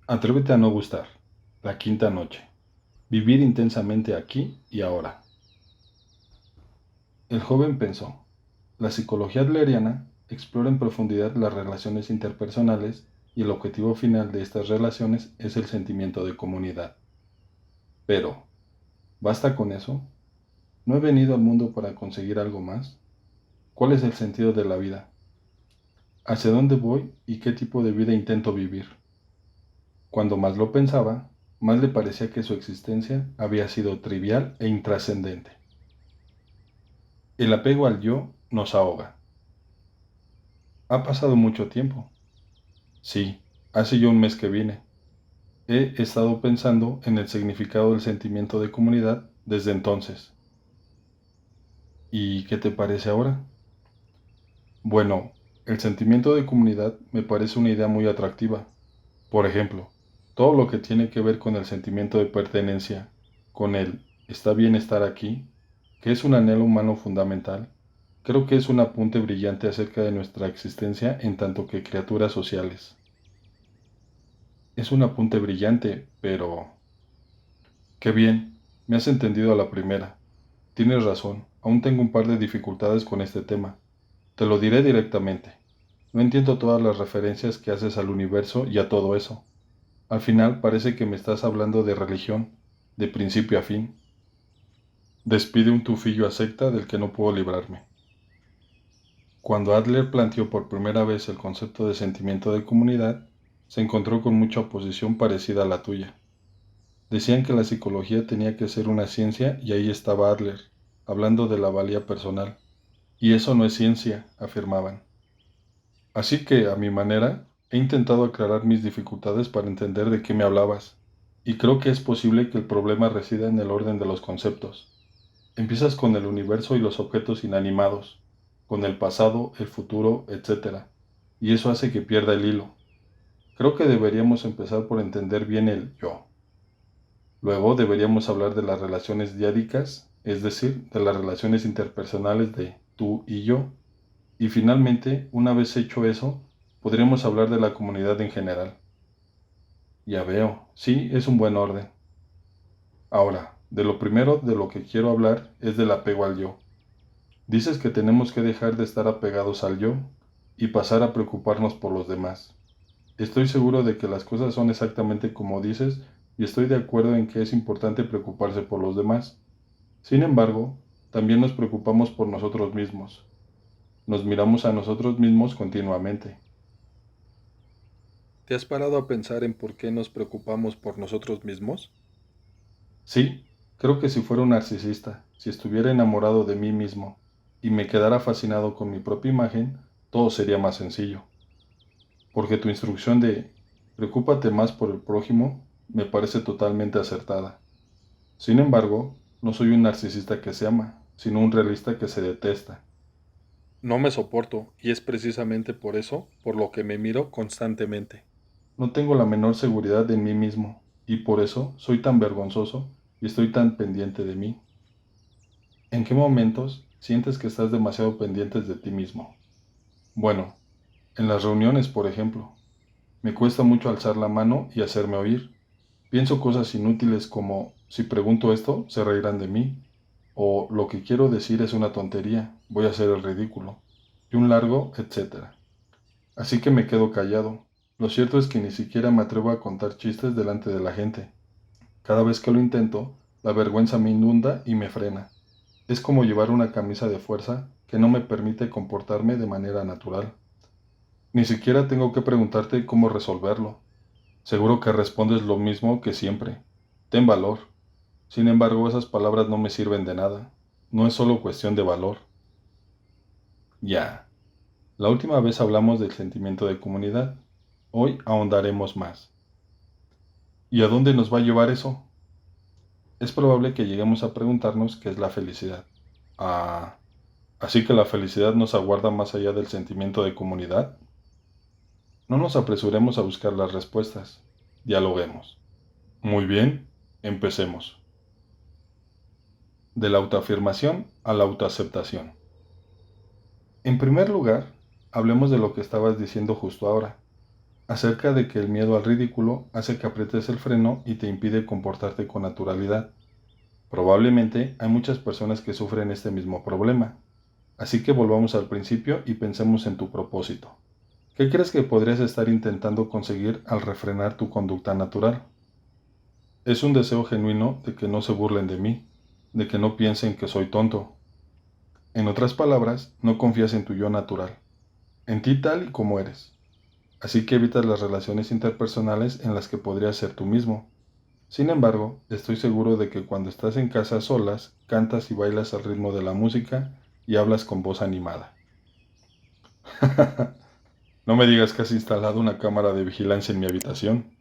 Atrévete a no gustar. La quinta noche. Vivir intensamente aquí y ahora. El joven pensó. La psicología adleriana explora en profundidad las relaciones interpersonales y el objetivo final de estas relaciones es el sentimiento de comunidad. Pero, ¿basta con eso? ¿No he venido al mundo para conseguir algo más? ¿Cuál es el sentido de la vida? ¿Hacia dónde voy y qué tipo de vida intento vivir? Cuando más lo pensaba, más le parecía que su existencia había sido trivial e intrascendente. El apego al yo nos ahoga. Ha pasado mucho tiempo. Sí, hace ya un mes que vine. He estado pensando en el significado del sentimiento de comunidad desde entonces. ¿Y qué te parece ahora? Bueno, el sentimiento de comunidad me parece una idea muy atractiva. Por ejemplo, todo lo que tiene que ver con el sentimiento de pertenencia, con el está bien estar aquí, que es un anhelo humano fundamental, creo que es un apunte brillante acerca de nuestra existencia en tanto que criaturas sociales. Es un apunte brillante, pero... Qué bien, me has entendido a la primera. Tienes razón, aún tengo un par de dificultades con este tema. Te lo diré directamente. No entiendo todas las referencias que haces al universo y a todo eso. Al final parece que me estás hablando de religión, de principio a fin. Despide un tufillo a secta del que no puedo librarme. Cuando Adler planteó por primera vez el concepto de sentimiento de comunidad, se encontró con mucha oposición parecida a la tuya. Decían que la psicología tenía que ser una ciencia y ahí estaba Adler, hablando de la valía personal. Y eso no es ciencia, afirmaban. Así que, a mi manera, he intentado aclarar mis dificultades para entender de qué me hablabas, y creo que es posible que el problema resida en el orden de los conceptos. Empiezas con el universo y los objetos inanimados, con el pasado, el futuro, etc. Y eso hace que pierda el hilo. Creo que deberíamos empezar por entender bien el yo. Luego deberíamos hablar de las relaciones diádicas, es decir, de las relaciones interpersonales de tú y yo. Y finalmente, una vez hecho eso, podríamos hablar de la comunidad en general. Ya veo, sí, es un buen orden. Ahora, de lo primero de lo que quiero hablar es del apego al yo. Dices que tenemos que dejar de estar apegados al yo y pasar a preocuparnos por los demás. Estoy seguro de que las cosas son exactamente como dices y estoy de acuerdo en que es importante preocuparse por los demás. Sin embargo, también nos preocupamos por nosotros mismos. Nos miramos a nosotros mismos continuamente. ¿Te has parado a pensar en por qué nos preocupamos por nosotros mismos? Sí, creo que si fuera un narcisista, si estuviera enamorado de mí mismo y me quedara fascinado con mi propia imagen, todo sería más sencillo. Porque tu instrucción de preocúpate más por el prójimo me parece totalmente acertada. Sin embargo, no soy un narcisista que se ama, sino un realista que se detesta. No me soporto y es precisamente por eso por lo que me miro constantemente. No tengo la menor seguridad en mí mismo y por eso soy tan vergonzoso y estoy tan pendiente de mí. ¿En qué momentos sientes que estás demasiado pendiente de ti mismo? Bueno, en las reuniones, por ejemplo. Me cuesta mucho alzar la mano y hacerme oír. Pienso cosas inútiles como, si pregunto esto, se reirán de mí, o lo que quiero decir es una tontería, voy a hacer el ridículo, y un largo, etcétera. Así que me quedo callado. Lo cierto es que ni siquiera me atrevo a contar chistes delante de la gente. Cada vez que lo intento, la vergüenza me inunda y me frena. Es como llevar una camisa de fuerza que no me permite comportarme de manera natural. Ni siquiera tengo que preguntarte cómo resolverlo. Seguro que respondes lo mismo que siempre. Ten valor. Sin embargo, esas palabras no me sirven de nada. No es solo cuestión de valor. Ya. La última vez hablamos del sentimiento de comunidad. Hoy ahondaremos más. ¿Y a dónde nos va a llevar eso? Es probable que lleguemos a preguntarnos qué es la felicidad. Ah, así que la felicidad nos aguarda más allá del sentimiento de comunidad. No nos apresuremos a buscar las respuestas. Dialoguemos. Muy bien, empecemos. De la autoafirmación a la autoaceptación. En primer lugar, hablemos de lo que estabas diciendo justo ahora. acerca de que el miedo al ridículo hace que aprietes el freno y te impide comportarte con naturalidad. Probablemente hay muchas personas que sufren este mismo problema. Así que volvamos al principio y pensemos en tu propósito. ¿Qué crees que podrías estar intentando conseguir al refrenar tu conducta natural? Es un deseo genuino de que no se burlen de mí, de que no piensen que soy tonto. En otras palabras, no confías en tu yo natural, en ti tal y como eres. Así que evitas las relaciones interpersonales en las que podrías ser tú mismo. Sin embargo, estoy seguro de que cuando estás en casa solas, cantas y bailas al ritmo de la música y hablas con voz animada. No me digas que has instalado una cámara de vigilancia en mi habitación.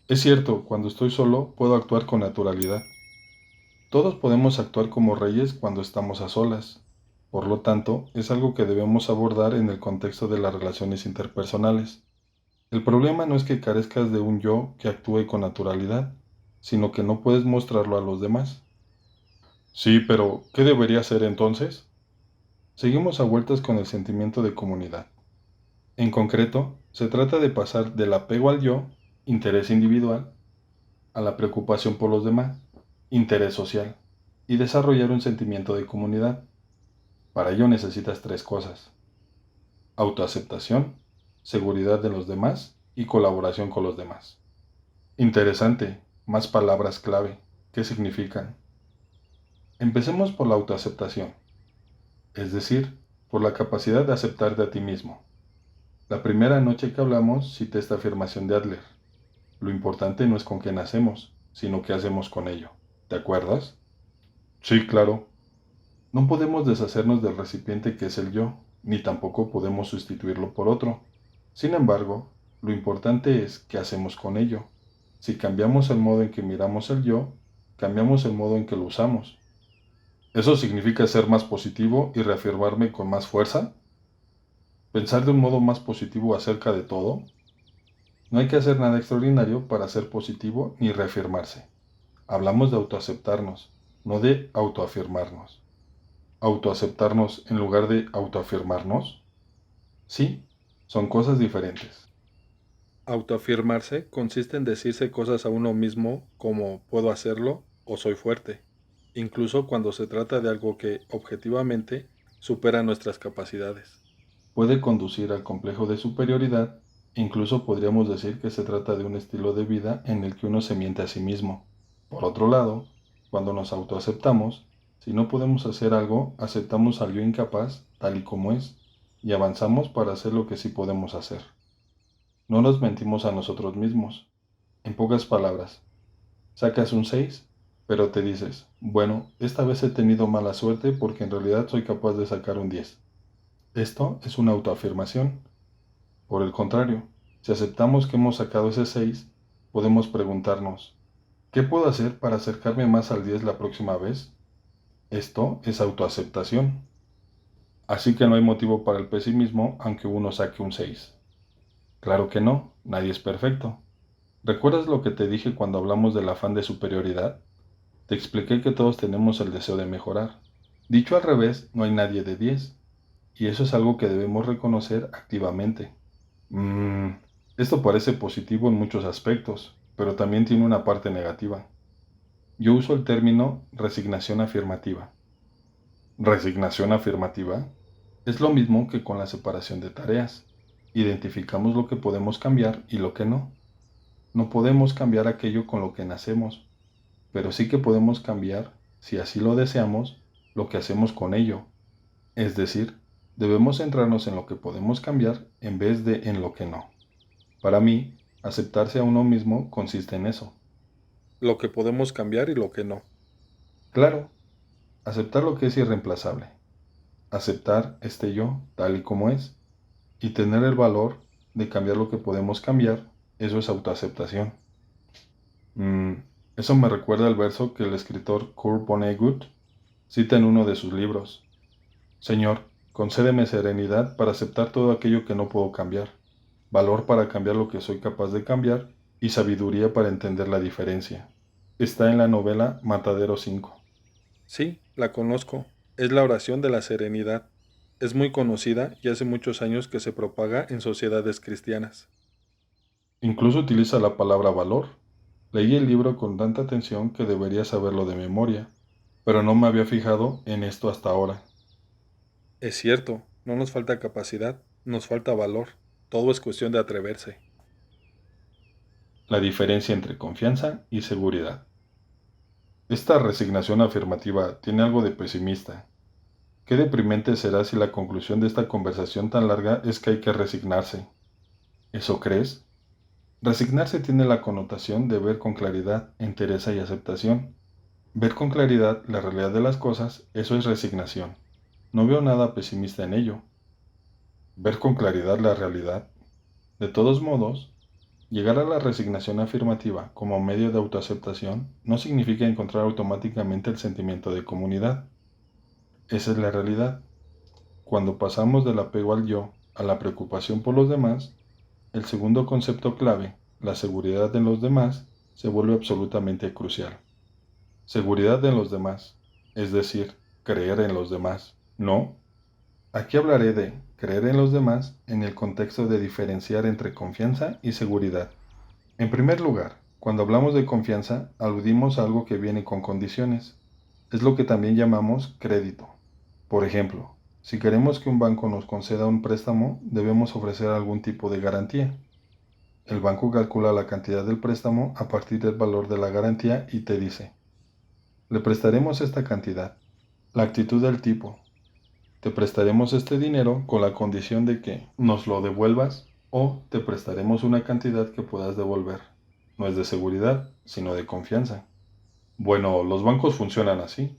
Es cierto, cuando estoy solo puedo actuar con naturalidad. Todos podemos actuar como reyes cuando estamos a solas. Por lo tanto, es algo que debemos abordar en el contexto de las relaciones interpersonales. El problema no es que carezcas de un yo que actúe con naturalidad, sino que no puedes mostrarlo a los demás. Sí, pero ¿qué debería hacer entonces? Seguimos a vueltas con el sentimiento de comunidad. En concreto, se trata de pasar del apego al yo, interés individual, a la preocupación por los demás, interés social, y desarrollar un sentimiento de comunidad. Para ello necesitas tres cosas: autoaceptación, seguridad de los demás y colaboración con los demás. Interesante, más palabras clave. ¿Qué significan? Empecemos por la autoaceptación, es decir, por la capacidad de aceptarte a ti mismo. La primera noche que hablamos cité esta afirmación de Adler: lo importante no es con qué nacemos, sino qué hacemos con ello. ¿Te acuerdas? Sí, claro. No podemos deshacernos del recipiente que es el yo, ni tampoco podemos sustituirlo por otro. Sin embargo, lo importante es qué hacemos con ello. Si cambiamos el modo en que miramos el yo, cambiamos el modo en que lo usamos. ¿Eso significa ser más positivo y reafirmarme con más fuerza? ¿Pensar de un modo más positivo acerca de todo? No hay que hacer nada extraordinario para ser positivo ni reafirmarse. Hablamos de autoaceptarnos, no de autoafirmarnos. ¿Autoaceptarnos en lugar de autoafirmarnos? Sí, son cosas diferentes. Autoafirmarse consiste en decirse cosas a uno mismo como puedo hacerlo o soy fuerte, incluso cuando se trata de algo que, objetivamente, supera nuestras capacidades. Puede conducir al complejo de superioridad, e incluso podríamos decir que se trata de un estilo de vida en el que uno se miente a sí mismo. Por otro lado, cuando nos autoaceptamos, si no podemos hacer algo, aceptamos al yo incapaz tal y como es, y avanzamos para hacer lo que sí podemos hacer. No nos mentimos a nosotros mismos. En pocas palabras, sacas un 6, pero te dices, bueno, esta vez he tenido mala suerte porque en realidad soy capaz de sacar un 10. Esto es una autoafirmación. Por el contrario, si aceptamos que hemos sacado ese 6, podemos preguntarnos, ¿qué puedo hacer para acercarme más al 10 la próxima vez? Esto es autoaceptación. Así que no hay motivo para el pesimismo aunque uno saque un 6. Claro que no, nadie es perfecto. ¿Recuerdas lo que te dije cuando hablamos del afán de superioridad? Te expliqué que todos tenemos el deseo de mejorar. Dicho al revés, no hay nadie de 10, y eso es algo que debemos reconocer activamente. Mm, Esto parece positivo en muchos aspectos, pero también tiene una parte negativa. Yo uso el término resignación afirmativa. ¿Resignación afirmativa? Es lo mismo que con la separación de tareas. Identificamos lo que podemos cambiar y lo que no. No podemos cambiar aquello con lo que nacemos, pero sí que podemos cambiar, si así lo deseamos, lo que hacemos con ello. Es decir, debemos centrarnos en lo que podemos cambiar en vez de en lo que no. Para mí, aceptarse a uno mismo consiste en eso. Lo que podemos cambiar y lo que no. Claro, aceptar lo que es irreemplazable. Aceptar este yo tal y como es. Y tener el valor de cambiar lo que podemos cambiar, eso es autoaceptación. Mm, Eso me recuerda al verso que el escritor Kurt Vonnegut cita en uno de sus libros. Señor, concédeme serenidad para aceptar todo aquello que no puedo cambiar, valor para cambiar lo que soy capaz de cambiar y sabiduría para entender la diferencia. Está en la novela Matadero 5. Sí, la conozco. Es la oración de la serenidad. Es muy conocida y hace muchos años que se propaga en sociedades cristianas. Incluso utiliza la palabra valor. Leí el libro con tanta atención que debería saberlo de memoria, pero no me había fijado en esto hasta ahora. Es cierto, no nos falta capacidad, nos falta valor. Todo es cuestión de atreverse. La diferencia entre confianza y seguridad. Esta resignación afirmativa tiene algo de pesimista. Qué deprimente será si la conclusión de esta conversación tan larga es que hay que resignarse. ¿Eso crees? Resignarse tiene la connotación de ver con claridad, entereza y aceptación. Ver con claridad la realidad de las cosas, eso es resignación. No veo nada pesimista en ello. Ver con claridad la realidad. De todos modos, llegar a la resignación afirmativa como medio de autoaceptación no significa encontrar automáticamente el sentimiento de comunidad. Esa es la realidad. Cuando pasamos del apego al yo a la preocupación por los demás, el segundo concepto clave, la seguridad en los demás, se vuelve absolutamente crucial. Seguridad en los demás, es decir, creer en los demás. No, aquí hablaré de creer en los demás en el contexto de diferenciar entre confianza y seguridad. En primer lugar, cuando hablamos de confianza, aludimos a algo que viene con condiciones. Es lo que también llamamos crédito. Por ejemplo, si queremos que un banco nos conceda un préstamo, debemos ofrecer algún tipo de garantía. El banco calcula la cantidad del préstamo a partir del valor de la garantía y te dice, le prestaremos esta cantidad. La actitud del tipo, te prestaremos este dinero con la condición de que nos lo devuelvas o te prestaremos una cantidad que puedas devolver. No es de seguridad, sino de confianza. Bueno, los bancos funcionan así.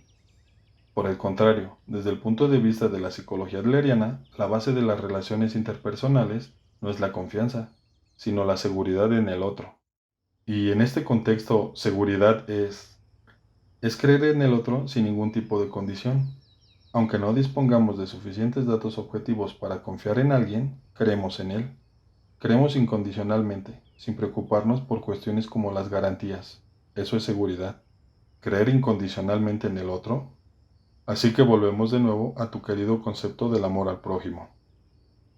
Por el contrario, desde el punto de vista de la psicología adleriana, la base de las relaciones interpersonales no es la confianza, sino la seguridad en el otro. Y en este contexto, seguridad es creer en el otro sin ningún tipo de condición. Aunque no dispongamos de suficientes datos objetivos para confiar en alguien, creemos en él. Creemos incondicionalmente, sin preocuparnos por cuestiones como las garantías. Eso es seguridad. Creer incondicionalmente en el otro. Así que volvemos de nuevo a tu querido concepto del amor al prójimo.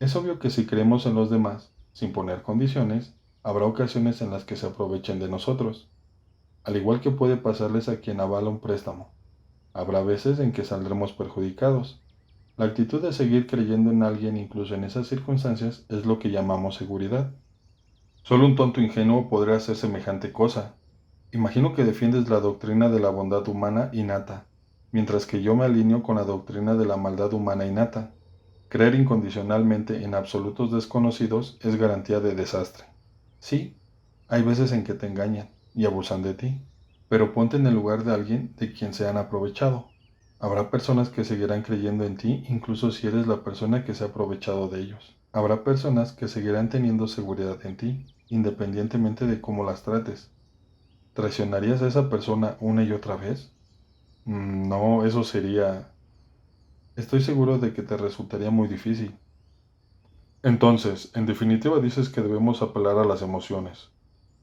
Es obvio que si creemos en los demás, sin poner condiciones, habrá ocasiones en las que se aprovechen de nosotros, al igual que puede pasarles a quien avala un préstamo. Habrá veces en que saldremos perjudicados. La actitud de seguir creyendo en alguien incluso en esas circunstancias es lo que llamamos seguridad. Solo un tonto ingenuo podría hacer semejante cosa. Imagino que defiendes la doctrina de la bondad humana innata, mientras que yo me alineo con la doctrina de la maldad humana innata. Creer incondicionalmente en absolutos desconocidos es garantía de desastre. Sí, hay veces en que te engañan y abusan de ti, pero ponte en el lugar de alguien de quien se han aprovechado. Habrá personas que seguirán creyendo en ti incluso si eres la persona que se ha aprovechado de ellos. Habrá personas que seguirán teniendo seguridad en ti, independientemente de cómo las trates. ¿Traicionarías a esa persona una y otra vez? No, eso sería... Estoy seguro de que te resultaría muy difícil. Entonces, en definitiva dices que debemos apelar a las emociones,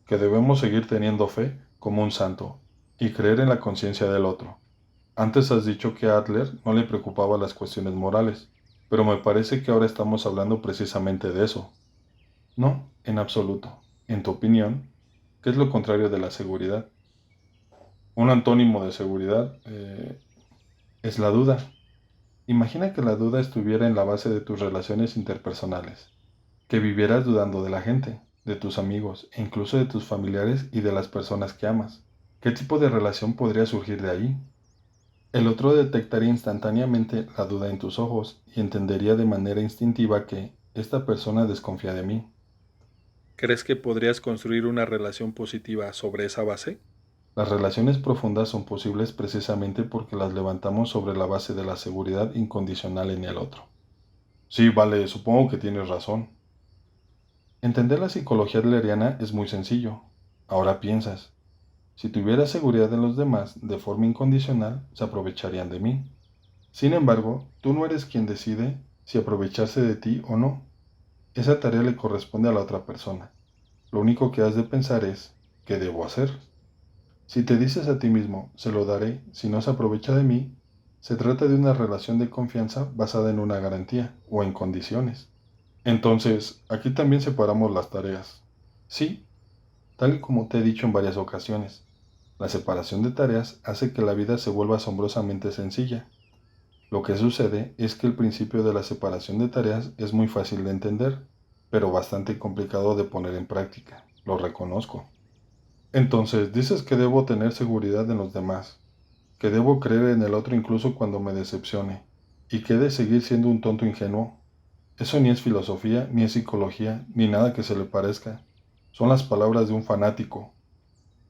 que debemos seguir teniendo fe como un santo y creer en la conciencia del otro. Antes has dicho que a Adler no le preocupaban las cuestiones morales, pero me parece que ahora estamos hablando precisamente de eso. No, en absoluto. En tu opinión, ¿qué es lo contrario de la seguridad? Un antónimo de seguridad es la duda. Imagina que la duda estuviera en la base de tus relaciones interpersonales, que vivieras dudando de la gente, de tus amigos e incluso de tus familiares y de las personas que amas. ¿Qué tipo de relación podría surgir de ahí? El otro detectaría instantáneamente la duda en tus ojos y entendería de manera instintiva que esta persona desconfía de mí. ¿Crees que podrías construir una relación positiva sobre esa base? Las relaciones profundas son posibles precisamente porque las levantamos sobre la base de la seguridad incondicional en el otro. Sí, vale, supongo que tienes razón. Entender la psicología adleriana es muy sencillo. Ahora piensas, si tuviera seguridad en los demás de forma incondicional, se aprovecharían de mí. Sin embargo, tú no eres quien decide si aprovecharse de ti o no. Esa tarea le corresponde a la otra persona. Lo único que has de pensar es, ¿qué debo hacer? Si te dices a ti mismo, se lo daré si no se aprovecha de mí, se trata de una relación de confianza basada en una garantía o en condiciones. Entonces, aquí también separamos las tareas. Sí, tal y como te he dicho en varias ocasiones, la separación de tareas hace que la vida se vuelva asombrosamente sencilla. Lo que sucede es que el principio de la separación de tareas es muy fácil de entender, pero bastante complicado de poner en práctica, lo reconozco. Entonces, dices que debo tener seguridad en los demás, que debo creer en el otro incluso cuando me decepcione, y que he de seguir siendo un tonto ingenuo. Eso ni es filosofía, ni es psicología, ni nada que se le parezca. Son las palabras de un fanático.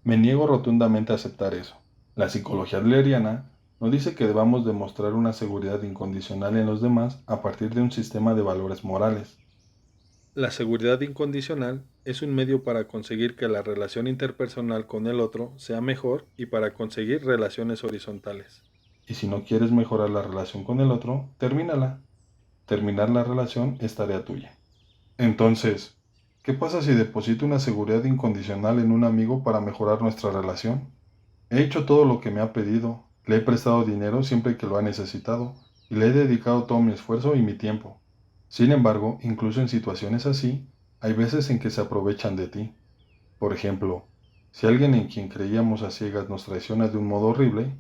Me niego rotundamente a aceptar eso. La psicología adleriana no dice que debamos demostrar una seguridad incondicional en los demás a partir de un sistema de valores morales. La seguridad incondicional es un medio para conseguir que la relación interpersonal con el otro sea mejor y para conseguir relaciones horizontales. Y si no quieres mejorar la relación con el otro, termínala. Terminar la relación es tarea tuya. Entonces, ¿qué pasa si deposito una seguridad incondicional en un amigo para mejorar nuestra relación? He hecho todo lo que me ha pedido, le he prestado dinero siempre que lo ha necesitado, y le he dedicado todo mi esfuerzo y mi tiempo. Sin embargo, incluso en situaciones así, hay veces en que se aprovechan de ti. Por ejemplo, si alguien en quien creíamos a ciegas nos traiciona de un modo horrible,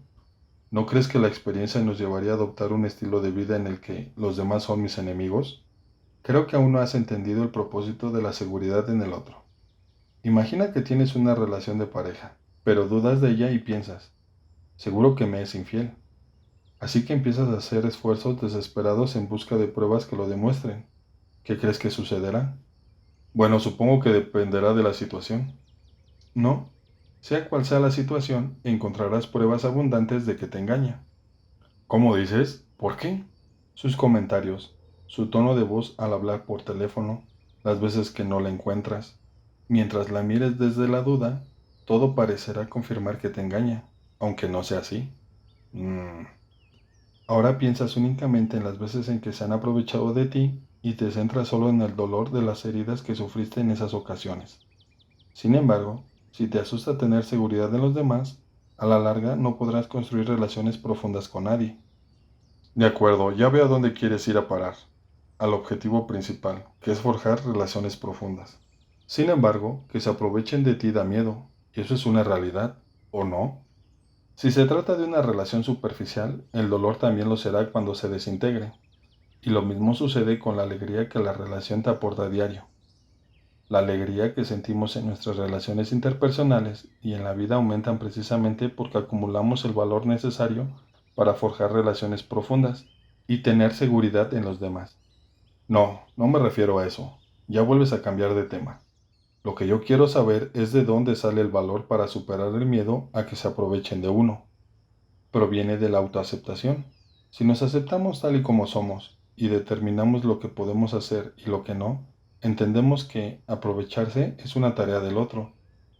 ¿no crees que la experiencia nos llevaría a adoptar un estilo de vida en el que los demás son mis enemigos? Creo que aún no has entendido el propósito de la seguridad en el otro. Imagina que tienes una relación de pareja, pero dudas de ella y piensas, seguro que me es infiel. Así que empiezas a hacer esfuerzos desesperados en busca de pruebas que lo demuestren. ¿Qué crees que sucederá? Bueno, supongo que dependerá de la situación. No, sea cual sea la situación, encontrarás pruebas abundantes de que te engaña. ¿Cómo dices? ¿Por qué? Sus comentarios, su tono de voz al hablar por teléfono, las veces que no la encuentras. Mientras la mires desde la duda, todo parecerá confirmar que te engaña, aunque no sea así. Mm. Ahora piensas únicamente en las veces en que se han aprovechado de ti y te centras solo en el dolor de las heridas que sufriste en esas ocasiones. Sin embargo, si te asusta tener seguridad en los demás, a la larga no podrás construir relaciones profundas con nadie. De acuerdo, ya veo a dónde quieres ir a parar, al objetivo principal, que es forjar relaciones profundas. Sin embargo, que se aprovechen de ti da miedo, y eso es una realidad, ¿o no? Si se trata de una relación superficial, el dolor también lo será cuando se desintegre, y lo mismo sucede con la alegría que la relación te aporta a diario. La alegría que sentimos en nuestras relaciones interpersonales y en la vida aumentan precisamente porque acumulamos el valor necesario para forjar relaciones profundas y tener seguridad en los demás. No, no me refiero a eso. Ya vuelves a cambiar de tema. Lo que yo quiero saber es de dónde sale el valor para superar el miedo a que se aprovechen de uno. Proviene de la autoaceptación. Si nos aceptamos tal y como somos y determinamos lo que podemos hacer y lo que no, entendemos que aprovecharse es una tarea del otro,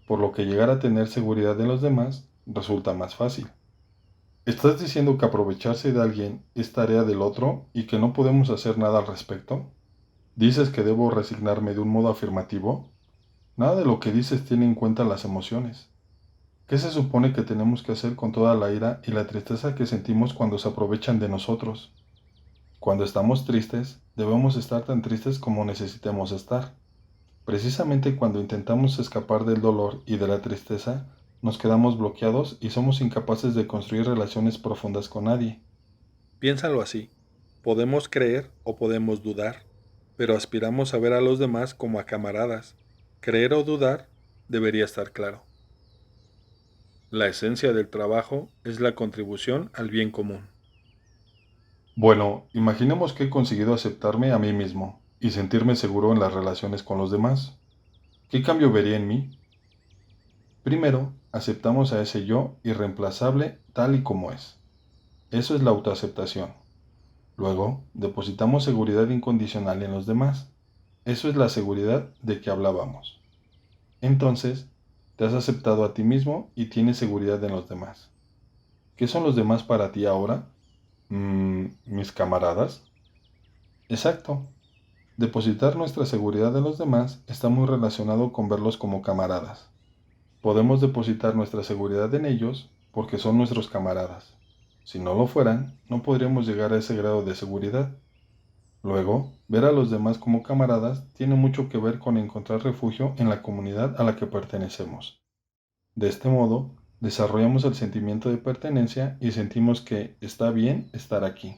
por lo que llegar a tener seguridad en los demás resulta más fácil. ¿Estás diciendo que aprovecharse de alguien es tarea del otro y que no podemos hacer nada al respecto? ¿Dices que debo resignarme de un modo afirmativo? Nada de lo que dices tiene en cuenta las emociones. ¿Qué se supone que tenemos que hacer con toda la ira y la tristeza que sentimos cuando se aprovechan de nosotros? Cuando estamos tristes, debemos estar tan tristes como necesitemos estar. Precisamente cuando intentamos escapar del dolor y de la tristeza, nos quedamos bloqueados y somos incapaces de construir relaciones profundas con nadie. Piénsalo así. Podemos creer o podemos dudar, pero aspiramos a ver a los demás como a camaradas. Creer o dudar debería estar claro. La esencia del trabajo es la contribución al bien común. Bueno, imaginemos que he conseguido aceptarme a mí mismo y sentirme seguro en las relaciones con los demás. ¿Qué cambio vería en mí? Primero, aceptamos a ese yo irreemplazable tal y como es. Eso es la autoaceptación. Luego, depositamos seguridad incondicional en los demás. Eso es la seguridad de que hablábamos. Entonces, te has aceptado a ti mismo y tienes seguridad en los demás. ¿Qué son los demás para ti ahora? ¿Mis camaradas? Exacto. Depositar nuestra seguridad en los demás está muy relacionado con verlos como camaradas. Podemos depositar nuestra seguridad en ellos porque son nuestros camaradas. Si no lo fueran, no podríamos llegar a ese grado de seguridad. Luego, Ver a los demás como camaradas tiene mucho que ver con encontrar refugio en la comunidad a la que pertenecemos. De este modo, desarrollamos el sentimiento de pertenencia y sentimos que está bien estar aquí.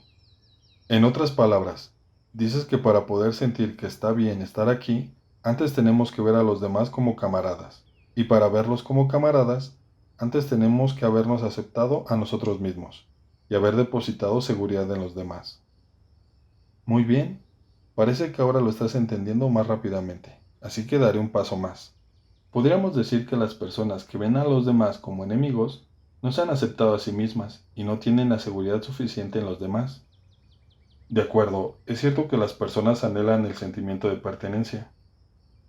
En otras palabras, dices que para poder sentir que está bien estar aquí, antes tenemos que ver a los demás como camaradas. Y para verlos como camaradas, antes tenemos que habernos aceptado a nosotros mismos y haber depositado seguridad en los demás. Muy bien, parece que ahora lo estás entendiendo más rápidamente, así que daré un paso más. Podríamos decir que las personas que ven a los demás como enemigos no se han aceptado a sí mismas y no tienen la seguridad suficiente en los demás. De acuerdo, es cierto que las personas anhelan el sentimiento de pertenencia,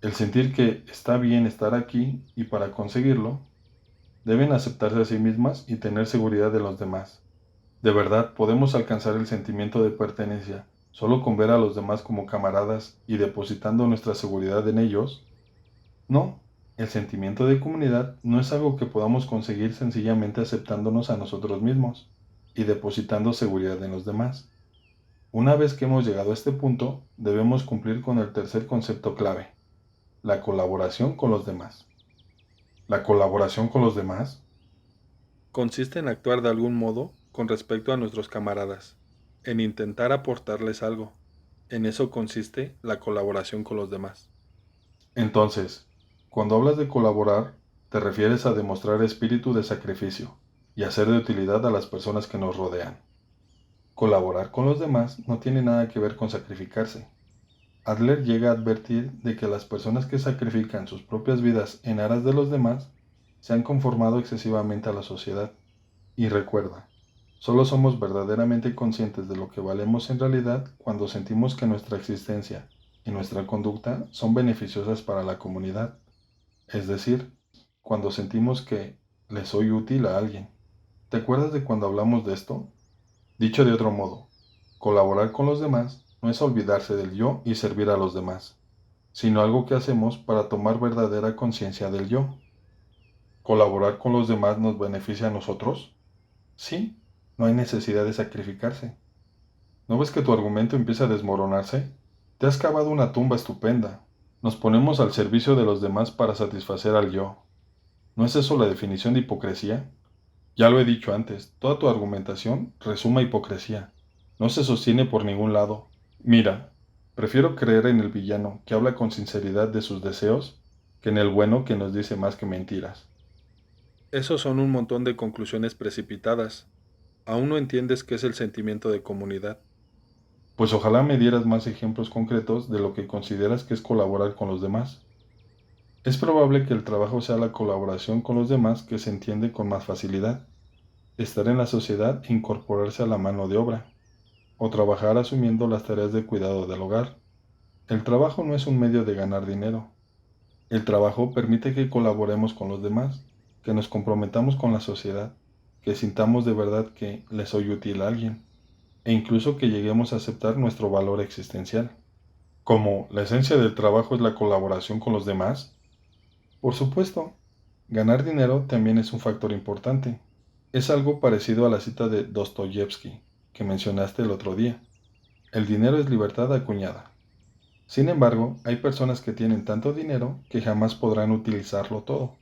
el sentir que está bien estar aquí y para conseguirlo, deben aceptarse a sí mismas y tener seguridad de los demás. ¿De verdad podemos alcanzar el sentimiento de pertenencia solo con ver a los demás como camaradas y depositando nuestra seguridad en ellos? No, el sentimiento de comunidad no es algo que podamos conseguir sencillamente aceptándonos a nosotros mismos y depositando seguridad en los demás. Una vez que hemos llegado a este punto, debemos cumplir con el tercer concepto clave, la colaboración con los demás. ¿La colaboración con los demás? Consiste en actuar de algún modo con respecto a nuestros camaradas, en intentar aportarles algo. En eso consiste la colaboración con los demás. Entonces, cuando hablas de colaborar, te refieres a demostrar espíritu de sacrificio y hacer de utilidad a las personas que nos rodean. Colaborar con los demás no tiene nada que ver con sacrificarse. Adler llega a advertir de que las personas que sacrifican sus propias vidas en aras de los demás se han conformado excesivamente a la sociedad. Y recuerda, solo somos verdaderamente conscientes de lo que valemos en realidad cuando sentimos que nuestra existencia y nuestra conducta son beneficiosas para la comunidad. Es decir, cuando sentimos que le soy útil a alguien. ¿Te acuerdas de cuando hablamos de esto? Dicho de otro modo, colaborar con los demás no es olvidarse del yo y servir a los demás, sino algo que hacemos para tomar verdadera conciencia del yo. ¿Colaborar con los demás nos beneficia a nosotros? Sí, no hay necesidad de sacrificarse. ¿No ves que tu argumento empieza a desmoronarse? Te has cavado una tumba estupenda. Nos ponemos al servicio de los demás para satisfacer al yo. ¿No es eso la definición de hipocresía? Ya lo he dicho antes, toda tu argumentación resuma hipocresía. No se sostiene por ningún lado. Mira, prefiero creer en el villano que habla con sinceridad de sus deseos que en el bueno que nos dice más que mentiras. Esos son un montón de conclusiones precipitadas. Aún no entiendes qué es el sentimiento de comunidad. Pues ojalá me dieras más ejemplos concretos de lo que consideras que es colaborar con los demás. Es probable que el trabajo sea la colaboración con los demás que se entiende con más facilidad, estar en la sociedad e incorporarse a la mano de obra, o trabajar asumiendo las tareas de cuidado del hogar. El trabajo no es un medio de ganar dinero. El trabajo permite que colaboremos con los demás, que nos comprometamos con la sociedad, que sintamos de verdad que le soy útil a alguien, e incluso que lleguemos a aceptar nuestro valor existencial. Como la esencia del trabajo es la colaboración con los demás, por supuesto, ganar dinero también es un factor importante. Es algo parecido a la cita de Dostoyevsky que mencionaste el otro día. El dinero es libertad acuñada. Sin embargo, hay personas que tienen tanto dinero que jamás podrán utilizarlo todo,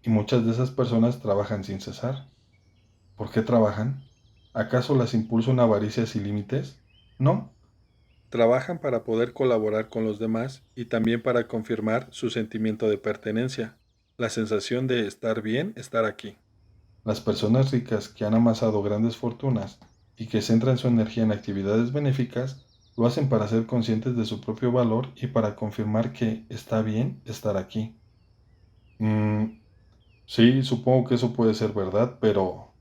y muchas de esas personas trabajan sin cesar. ¿Por qué trabajan? ¿Acaso las impulsa una avaricia sin límites? No. Trabajan para poder colaborar con los demás y también para confirmar su sentimiento de pertenencia, la sensación de estar bien, estar aquí. Las personas ricas que han amasado grandes fortunas y que centran su energía en actividades benéficas, lo hacen para ser conscientes de su propio valor y para confirmar que está bien estar aquí. Mm, sí, supongo que eso puede ser verdad, pero...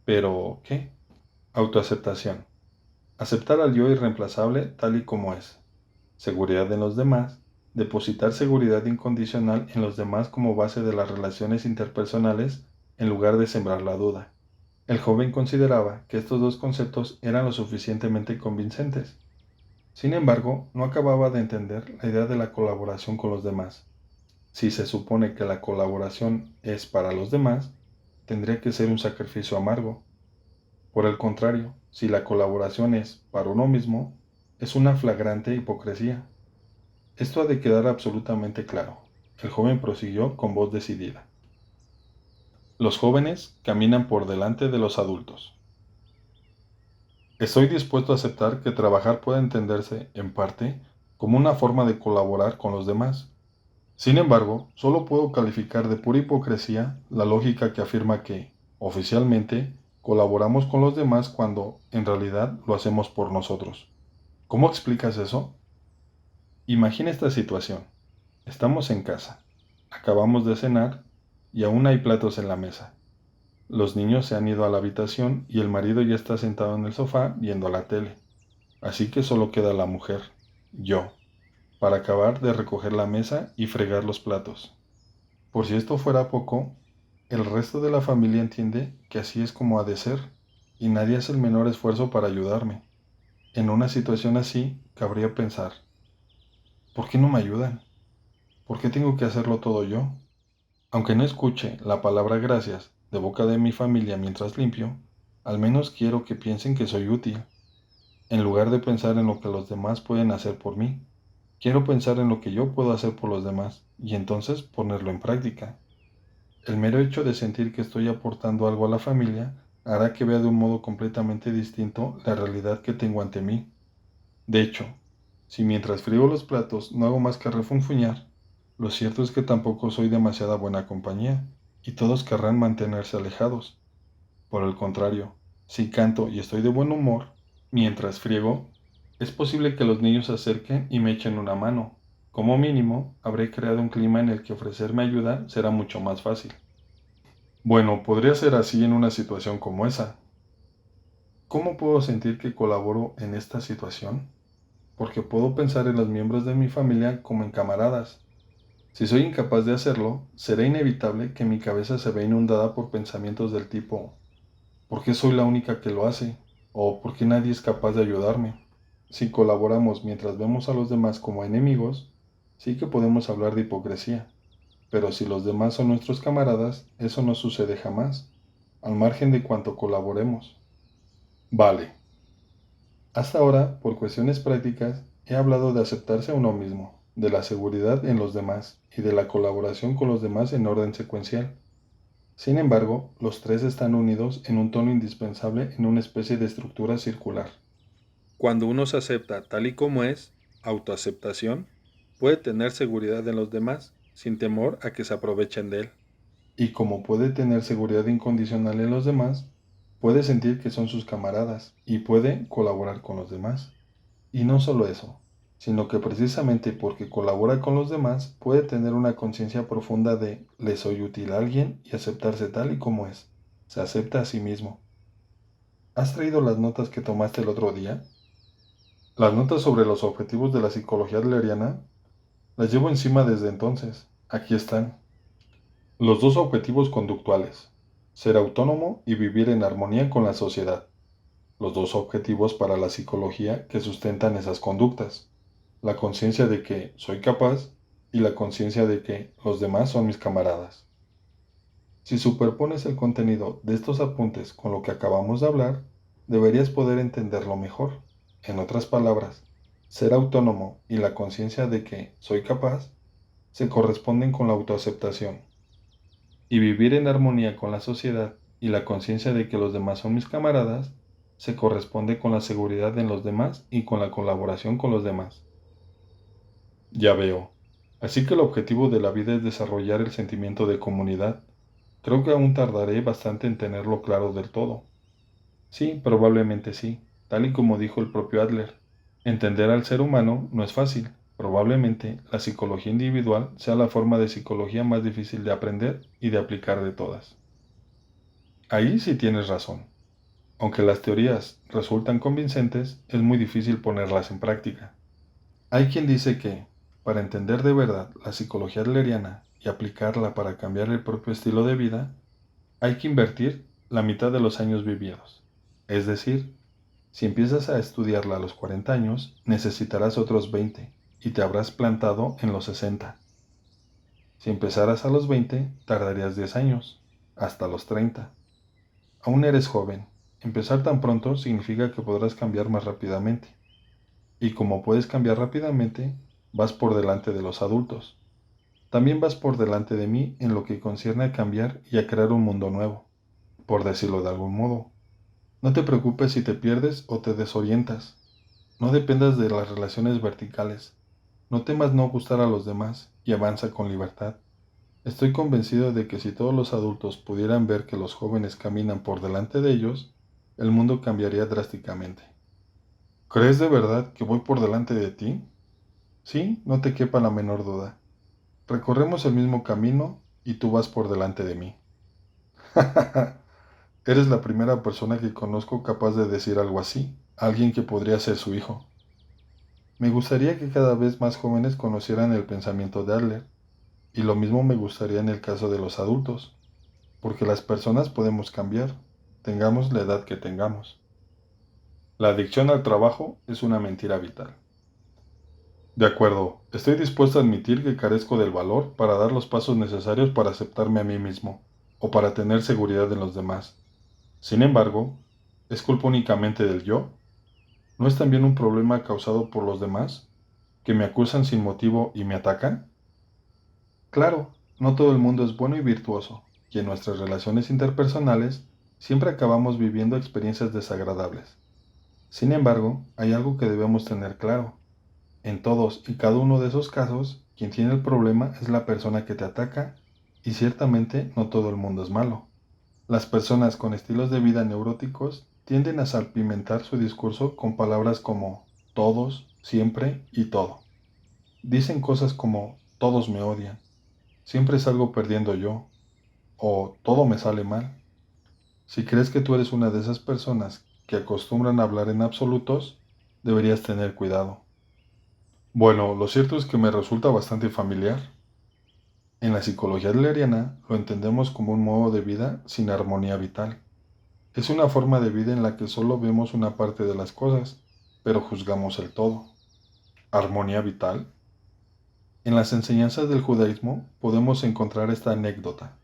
¿Pero qué? Autoaceptación. Aceptar al yo irreemplazable tal y como es. Seguridad en los demás. Depositar seguridad incondicional en los demás como base de las relaciones interpersonales en lugar de sembrar la duda. El joven consideraba que estos dos conceptos eran lo suficientemente convincentes. Sin embargo, no acababa de entender la idea de la colaboración con los demás. Si se supone que la colaboración es para los demás, tendría que ser un sacrificio amargo. Por el contrario, si la colaboración es para uno mismo, es una flagrante hipocresía. Esto ha de quedar absolutamente claro. El joven prosiguió con voz decidida. Los jóvenes caminan por delante de los adultos. Estoy dispuesto a aceptar que trabajar puede entenderse, en parte, como una forma de colaborar con los demás. Sin embargo, solo puedo calificar de pura hipocresía la lógica que afirma que, oficialmente, colaboramos con los demás cuando, en realidad, lo hacemos por nosotros. ¿Cómo explicas eso? Imagina esta situación. Estamos en casa. Acabamos de cenar y aún hay platos en la mesa. Los niños se han ido a la habitación y el marido ya está sentado en el sofá viendo la tele. Así que solo queda la mujer, yo, para acabar de recoger la mesa y fregar los platos. Por si esto fuera poco, el resto de la familia entiende que así es como ha de ser, y nadie hace el menor esfuerzo para ayudarme. En una situación así, cabría pensar, ¿por qué no me ayudan? ¿Por qué tengo que hacerlo todo yo? Aunque no escuche la palabra gracias de boca de mi familia mientras limpio, al menos quiero que piensen que soy útil, en lugar de pensar en lo que los demás pueden hacer por mí. Quiero pensar en lo que yo puedo hacer por los demás y entonces ponerlo en práctica. El mero hecho de sentir que estoy aportando algo a la familia hará que vea de un modo completamente distinto la realidad que tengo ante mí. De hecho, si mientras friego los platos no hago más que refunfuñar, lo cierto es que tampoco soy demasiada buena compañía, y todos querrán mantenerse alejados. Por el contrario, si canto y estoy de buen humor, mientras friego, es posible que los niños se acerquen y me echen una mano. Como mínimo, habré creado un clima en el que ofrecerme ayuda será mucho más fácil. Bueno, podría ser así en una situación como esa. ¿Cómo puedo sentir que colaboro en esta situación? Porque puedo pensar en los miembros de mi familia como en camaradas. Si soy incapaz de hacerlo, será inevitable que mi cabeza se vea inundada por pensamientos del tipo, ¿por qué soy la única que lo hace? ¿O por qué nadie es capaz de ayudarme? Si colaboramos mientras vemos a los demás como enemigos, sí que podemos hablar de hipocresía. Pero si los demás son nuestros camaradas, eso no sucede jamás, al margen de cuánto colaboremos. Vale. Hasta ahora, por cuestiones prácticas, he hablado de aceptarse a uno mismo, de la seguridad en los demás y de la colaboración con los demás en orden secuencial. Sin embargo, los tres están unidos en un tono indispensable en una especie de estructura circular. Cuando uno se acepta tal y como es, autoaceptación, puede tener seguridad en los demás, sin temor a que se aprovechen de él. Y como puede tener seguridad incondicional en los demás, puede sentir que son sus camaradas y puede colaborar con los demás. Y no solo eso, sino que precisamente porque colabora con los demás, puede tener una conciencia profunda de le soy útil a alguien y aceptarse tal y como es. Se acepta a sí mismo. ¿Has traído las notas que tomaste el otro día? Las notas sobre los objetivos de la psicología adleriana las llevo encima desde entonces. Aquí están. Los dos objetivos conductuales. Ser autónomo y vivir en armonía con la sociedad. Los dos objetivos para la psicología que sustentan esas conductas. La conciencia de que soy capaz y la conciencia de que los demás son mis camaradas. Si superpones el contenido de estos apuntes con lo que acabamos de hablar, deberías poder entenderlo mejor. En otras palabras, ser autónomo y la conciencia de que soy capaz se corresponden con la autoaceptación. Y vivir en armonía con la sociedad y la conciencia de que los demás son mis camaradas se corresponde con la seguridad en los demás y con la colaboración con los demás. Ya veo. Así que el objetivo de la vida es desarrollar el sentimiento de comunidad. Creo que aún tardaré bastante en tenerlo claro del todo. Sí, probablemente sí, tal y como dijo el propio Adler. Entender al ser humano no es fácil. Probablemente la psicología individual sea la forma de psicología más difícil de aprender y de aplicar de todas. Ahí sí tienes razón. Aunque las teorías resultan convincentes, es muy difícil ponerlas en práctica. Hay quien dice que, para entender de verdad la psicología adleriana y aplicarla para cambiar el propio estilo de vida, hay que invertir la mitad de los años vividos. Es decir, si empiezas a estudiarla a los 40 años, necesitarás otros 20 y te habrás plantado en los 60. Si empezaras a los 20, tardarías 10 años, hasta los 30. Aún eres joven. Empezar tan pronto significa que podrás cambiar más rápidamente. Y como puedes cambiar rápidamente, vas por delante de los adultos. También vas por delante de mí en lo que concierne a cambiar y a crear un mundo nuevo, por decirlo de algún modo. No te preocupes si te pierdes o te desorientas. No dependas de las relaciones verticales. No temas no gustar a los demás y avanza con libertad. Estoy convencido de que si todos los adultos pudieran ver que los jóvenes caminan por delante de ellos, el mundo cambiaría drásticamente. ¿Crees de verdad que voy por delante de ti? Sí, no te quepa la menor duda. Recorremos el mismo camino y tú vas por delante de mí. Eres la primera persona que conozco capaz de decir algo así, alguien que podría ser su hijo. Me gustaría que cada vez más jóvenes conocieran el pensamiento de Adler, y lo mismo me gustaría en el caso de los adultos, porque las personas podemos cambiar, tengamos la edad que tengamos. La adicción al trabajo es una mentira vital. De acuerdo, estoy dispuesto a admitir que carezco del valor para dar los pasos necesarios para aceptarme a mí mismo, o para tener seguridad en los demás. Sin embargo, ¿es culpa únicamente del yo? ¿No es también un problema causado por los demás, que me acusan sin motivo y me atacan? Claro, no todo el mundo es bueno y virtuoso, y en nuestras relaciones interpersonales siempre acabamos viviendo experiencias desagradables. Sin embargo, hay algo que debemos tener claro. En todos y cada uno de esos casos, quien tiene el problema es la persona que te ataca, y ciertamente no todo el mundo es malo. Las personas con estilos de vida neuróticos tienden a salpimentar su discurso con palabras como todos, siempre y todo. Dicen cosas como todos me odian, siempre salgo perdiendo yo, o todo me sale mal. Si crees que tú eres una de esas personas que acostumbran a hablar en absolutos, deberías tener cuidado. Bueno, lo cierto es que me resulta bastante familiar. En la psicología adleriana lo entendemos como un modo de vida sin armonía vital. Es una forma de vida en la que solo vemos una parte de las cosas, pero juzgamos el todo. ¿Armonía vital? En las enseñanzas del judaísmo podemos encontrar esta anécdota.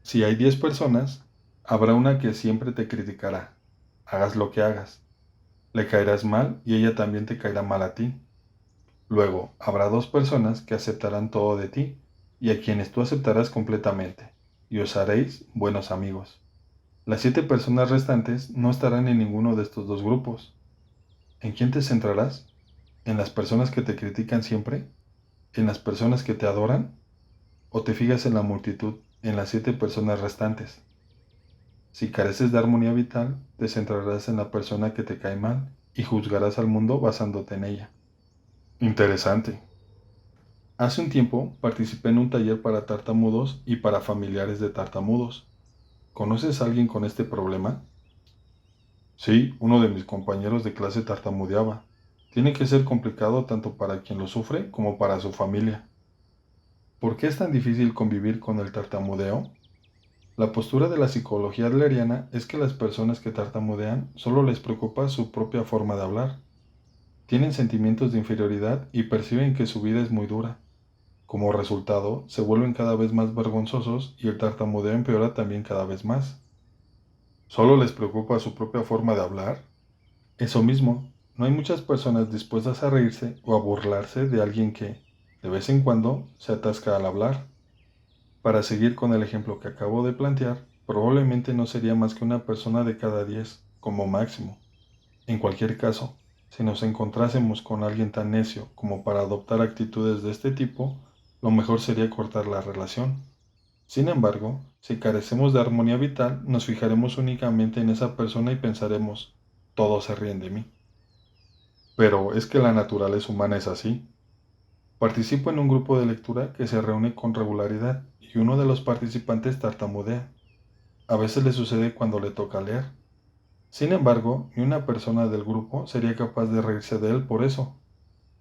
Si hay 10 personas, habrá una que siempre te criticará. Hagas lo que hagas. Le caerás mal y ella también te caerá mal a ti. Luego, habrá 2 personas que aceptarán todo de ti y a quienes tú aceptarás completamente, y os haréis buenos amigos. Las 7 personas restantes no estarán en ninguno de estos dos grupos. ¿En quién te centrarás? ¿En las personas que te critican siempre? ¿En las personas que te adoran? ¿O te fijas en la multitud, en las 7 personas restantes? Si careces de armonía vital, te centrarás en la persona que te cae mal y juzgarás al mundo basándote en ella. Interesante. Hace un tiempo participé en un taller para tartamudos y para familiares de tartamudos. ¿Conoces a alguien con este problema? Sí, uno de mis compañeros de clase tartamudeaba. Tiene que ser complicado tanto para quien lo sufre como para su familia. ¿Por qué es tan difícil convivir con el tartamudeo? La postura de la psicología adleriana es que las personas que tartamudean solo les preocupa su propia forma de hablar. Tienen sentimientos de inferioridad y perciben que su vida es muy dura. Como resultado, se vuelven cada vez más vergonzosos y el tartamudeo empeora también cada vez más. ¿Solo les preocupa su propia forma de hablar? Eso mismo, no hay muchas personas dispuestas a reírse o a burlarse de alguien que, de vez en cuando, se atasca al hablar. Para seguir con el ejemplo que acabo de plantear, probablemente no sería más que una persona de cada 10, como máximo. En cualquier caso, si nos encontrásemos con alguien tan necio como para adoptar actitudes de este tipo, lo mejor sería cortar la relación. Sin embargo, si carecemos de armonía vital, nos fijaremos únicamente en esa persona y pensaremos, todos se ríen de mí. Pero es que la naturaleza humana es así. Participo en un grupo de lectura que se reúne con regularidad y uno de los participantes tartamudea. A veces le sucede cuando le toca leer. Sin embargo, ni una persona del grupo sería capaz de reírse de él por eso.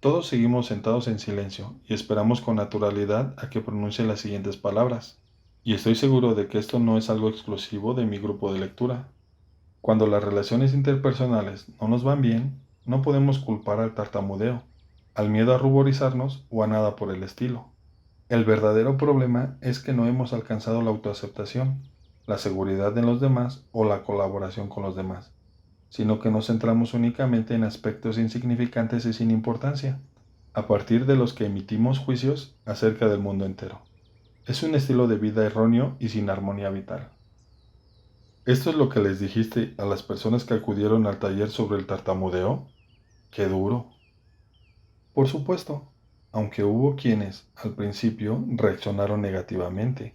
Todos seguimos sentados en silencio y esperamos con naturalidad a que pronuncie las siguientes palabras. Y estoy seguro de que esto no es algo exclusivo de mi grupo de lectura. Cuando las relaciones interpersonales no nos van bien, no podemos culpar al tartamudeo, al miedo a ruborizarnos o a nada por el estilo. El verdadero problema es que no hemos alcanzado la autoaceptación, la seguridad en los demás o la colaboración con los demás. sino que nos centramos únicamente en aspectos insignificantes y sin importancia, a partir de los que emitimos juicios acerca del mundo entero. Es un estilo de vida erróneo y sin armonía vital. ¿Esto es lo que les dijiste a las personas que acudieron al taller sobre el tartamudeo? ¡Qué duro! Por supuesto, aunque hubo quienes, al principio, reaccionaron negativamente.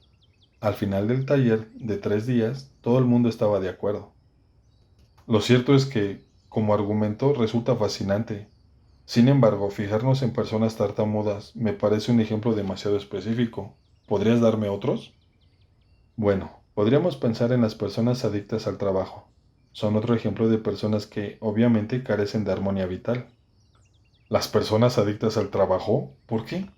Al final del taller de 3 días, todo el mundo estaba de acuerdo. Lo cierto es que, como argumento, resulta fascinante. Sin embargo, fijarnos en personas tartamudas me parece un ejemplo demasiado específico. ¿Podrías darme otros? Bueno, podríamos pensar en las personas adictas al trabajo. Son otro ejemplo de personas que, obviamente, carecen de armonía vital. ¿Las personas adictas al trabajo? ¿Por qué?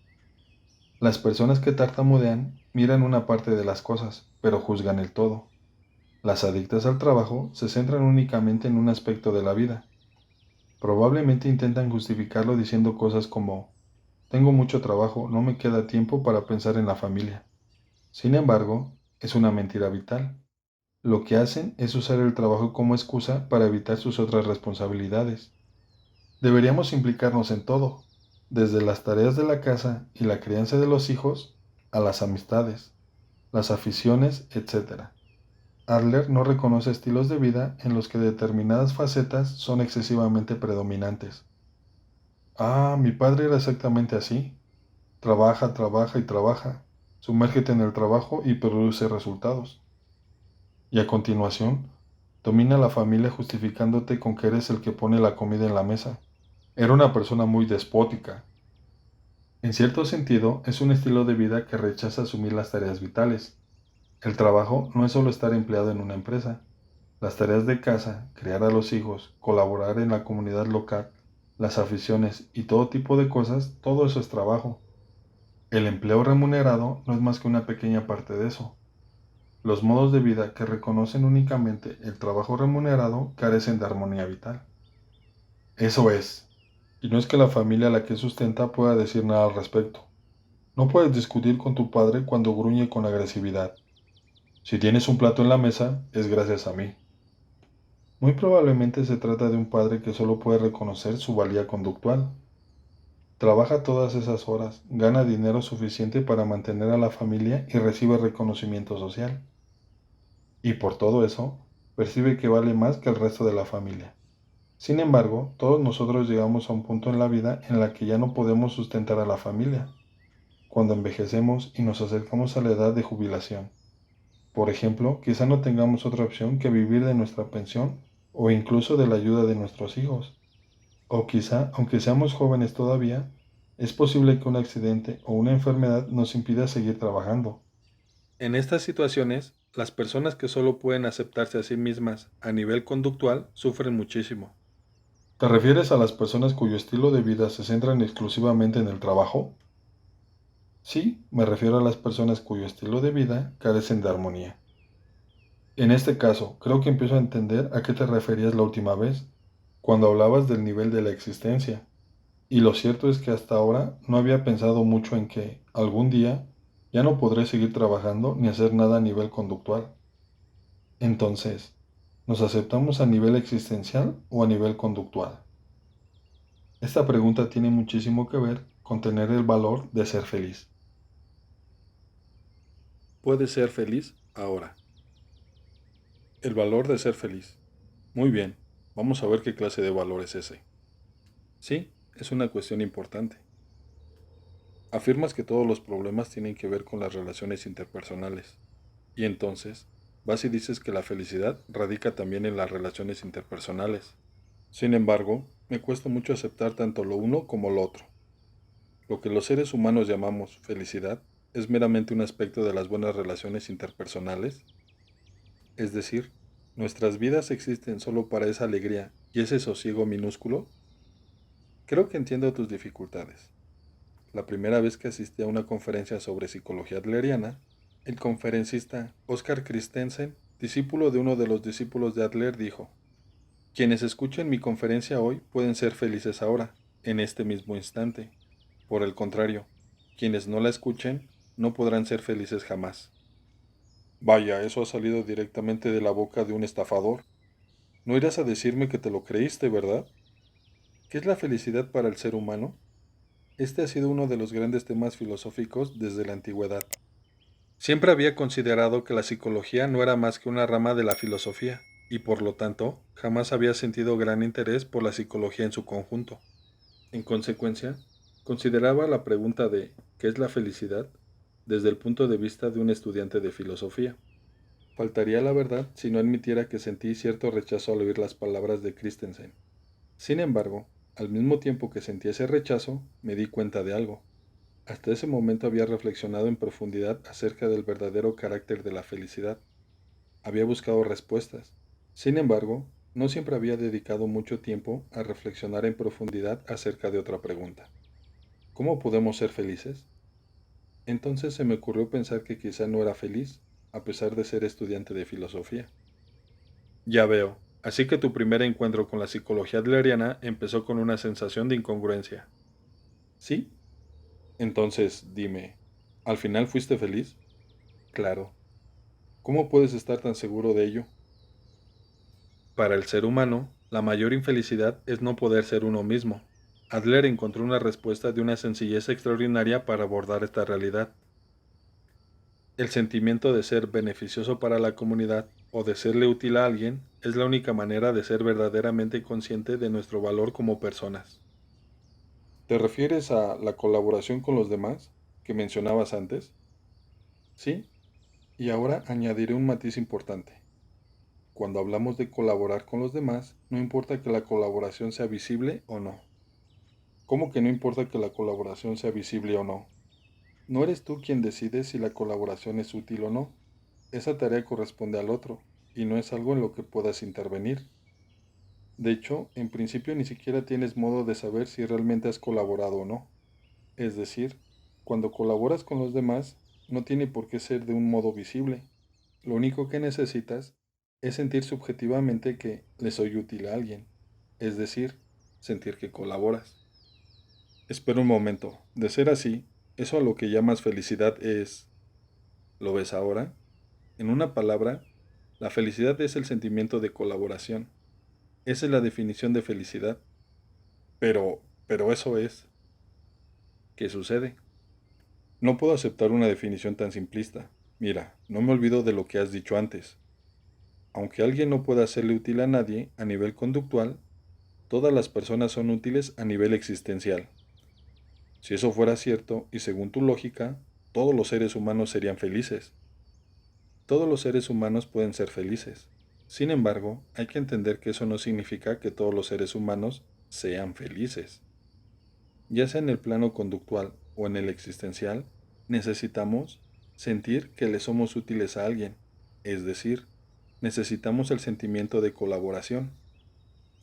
Las personas que tartamudean miran una parte de las cosas, pero juzgan el todo. Las adictas al trabajo se centran únicamente en un aspecto de la vida. Probablemente intentan justificarlo diciendo cosas como, tengo mucho trabajo, no me queda tiempo para pensar en la familia. Sin embargo, es una mentira vital. Lo que hacen es usar el trabajo como excusa para evitar sus otras responsabilidades. Deberíamos implicarnos en todo, desde las tareas de la casa y la crianza de los hijos, a las amistades, las aficiones, etc. Adler no reconoce estilos de vida en los que determinadas facetas son excesivamente predominantes. Ah, mi padre era exactamente así. Trabaja, trabaja y trabaja. Sumérgete en el trabajo y produce resultados. Y a continuación, domina la familia justificándote con que eres el que pone la comida en la mesa. Era una persona muy despótica. En cierto sentido, es un estilo de vida que rechaza asumir las tareas vitales. El trabajo no es solo estar empleado en una empresa. Las tareas de casa, criar a los hijos, colaborar en la comunidad local, las aficiones y todo tipo de cosas, todo eso es trabajo. El empleo remunerado no es más que una pequeña parte de eso. Los modos de vida que reconocen únicamente el trabajo remunerado carecen de armonía vital. Eso es. Y no es que la familia a la que sustenta pueda decir nada al respecto. No puedes discutir con tu padre cuando gruñe con agresividad. Si tienes un plato en la mesa, es gracias a mí. Muy probablemente se trata de un padre que solo puede reconocer su valía conductual. Trabaja todas esas horas, gana dinero suficiente para mantener a la familia y recibe reconocimiento social. Y por todo eso, percibe que vale más que el resto de la familia. Sin embargo, todos nosotros llegamos a un punto en la vida en la que ya no podemos sustentar a la familia, cuando envejecemos y nos acercamos a la edad de jubilación. Por ejemplo, quizá no tengamos otra opción que vivir de nuestra pensión o incluso de la ayuda de nuestros hijos. O quizá, aunque seamos jóvenes todavía, es posible que un accidente o una enfermedad nos impida seguir trabajando. En estas situaciones, las personas que solo pueden aceptarse a sí mismas a nivel conductual sufren muchísimo. ¿Te refieres a las personas cuyo estilo de vida se centran exclusivamente en el trabajo? Sí, me refiero a las personas cuyo estilo de vida carecen de armonía. En este caso, creo que empiezo a entender a qué te referías la última vez, cuando hablabas del nivel de la existencia. Y lo cierto es que hasta ahora no había pensado mucho en que, algún día, ya no podré seguir trabajando ni hacer nada a nivel conductual. Entonces, ¿nos aceptamos a nivel existencial o a nivel conductual? Esta pregunta tiene muchísimo que ver con tener el valor de ser feliz. Puedes ser feliz ahora. El valor de ser feliz. Muy bien, vamos a ver qué clase de valor es ese. Sí, es una cuestión importante. Afirmas que todos los problemas tienen que ver con las relaciones interpersonales. Y entonces, vas y dices que la felicidad radica también en las relaciones interpersonales. Sin embargo, me cuesta mucho aceptar tanto lo uno como lo otro. Lo que los seres humanos llamamos felicidad es meramente un aspecto de las buenas relaciones interpersonales. Es decir, nuestras vidas existen solo para esa alegría y ese sosiego minúsculo. Creo que entiendo tus dificultades. La primera vez que asistí a una conferencia sobre psicología adleriana, el conferencista Oscar Christensen, discípulo de uno de los discípulos de Adler, dijo: quienes escuchen mi conferencia hoy pueden ser felices ahora, en este mismo instante. Por el contrario, quienes no la escuchen no podrán ser felices jamás. Vaya, eso ha salido directamente de la boca de un estafador. No irás a decirme que te lo creíste, ¿verdad? ¿Qué es la felicidad para el ser humano? Este ha sido uno de los grandes temas filosóficos desde la antigüedad. Siempre había considerado que la psicología no era más que una rama de la filosofía, y por lo tanto, jamás había sentido gran interés por la psicología en su conjunto. En consecuencia, consideraba la pregunta de ¿qué es la felicidad? Desde el punto de vista de un estudiante de filosofía. Faltaría la verdad si no admitiera que sentí cierto rechazo al oír las palabras de Christensen. Sin embargo, al mismo tiempo que sentí ese rechazo, me di cuenta de algo. Hasta ese momento había reflexionado en profundidad acerca del verdadero carácter de la felicidad. Había buscado respuestas. Sin embargo, no siempre había dedicado mucho tiempo a reflexionar en profundidad acerca de otra pregunta. ¿Cómo podemos ser felices? Entonces se me ocurrió pensar que quizá no era feliz, a pesar de ser estudiante de filosofía. Ya veo. Así que tu primer encuentro con la psicología adleriana empezó con una sensación de incongruencia. ¿Sí? Entonces, dime, ¿al final fuiste feliz? Claro. ¿Cómo puedes estar tan seguro de ello? Para el ser humano, la mayor infelicidad es no poder ser uno mismo. Adler encontró una respuesta de una sencillez extraordinaria para abordar esta realidad. El sentimiento de ser beneficioso para la comunidad o de serle útil a alguien es la única manera de ser verdaderamente consciente de nuestro valor como personas. ¿Te refieres a la colaboración con los demás que mencionabas antes? Sí, y ahora añadiré un matiz importante. Cuando hablamos de colaborar con los demás, no importa que la colaboración sea visible o no. ¿Cómo que no importa que la colaboración sea visible o no? No eres tú quien decide si la colaboración es útil o no. Esa tarea corresponde al otro, y no es algo en lo que puedas intervenir. De hecho, en principio ni siquiera tienes modo de saber si realmente has colaborado o no. Es decir, cuando colaboras con los demás, no tiene por qué ser de un modo visible. Lo único que necesitas es sentir subjetivamente que le soy útil a alguien. Es decir, sentir que colaboras. Espera un momento. De ser así, eso a lo que llamas felicidad es... ¿Lo ves ahora? En una palabra, la felicidad es el sentimiento de colaboración. Esa es la definición de felicidad. Pero eso es. ¿Qué sucede? No puedo aceptar una definición tan simplista. Mira, no me olvido de lo que has dicho antes. Aunque alguien no pueda serle útil a nadie a nivel conductual, todas las personas son útiles a nivel existencial. Si eso fuera cierto, y según tu lógica, todos los seres humanos serían felices. Todos los seres humanos pueden ser felices. Sin embargo, hay que entender que eso no significa que todos los seres humanos sean felices. Ya sea en el plano conductual o en el existencial, necesitamos sentir que le somos útiles a alguien, es decir, necesitamos el sentimiento de colaboración.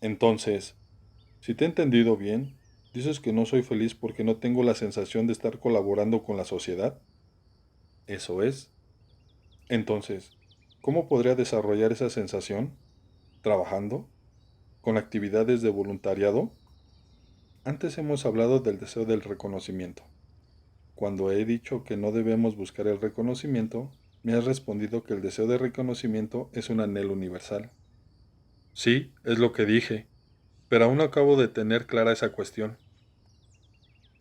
Entonces, si te he entendido bien, dices que no soy feliz porque no tengo la sensación de estar colaborando con la sociedad. Eso es. Entonces, ¿cómo podría desarrollar esa sensación? ¿Trabajando? ¿Con actividades de voluntariado? Antes hemos hablado del deseo del reconocimiento. Cuando he dicho que no debemos buscar el reconocimiento, me has respondido que el deseo de reconocimiento es un anhelo universal. Sí, es lo que dije, pero aún no acabo de tener clara esa cuestión.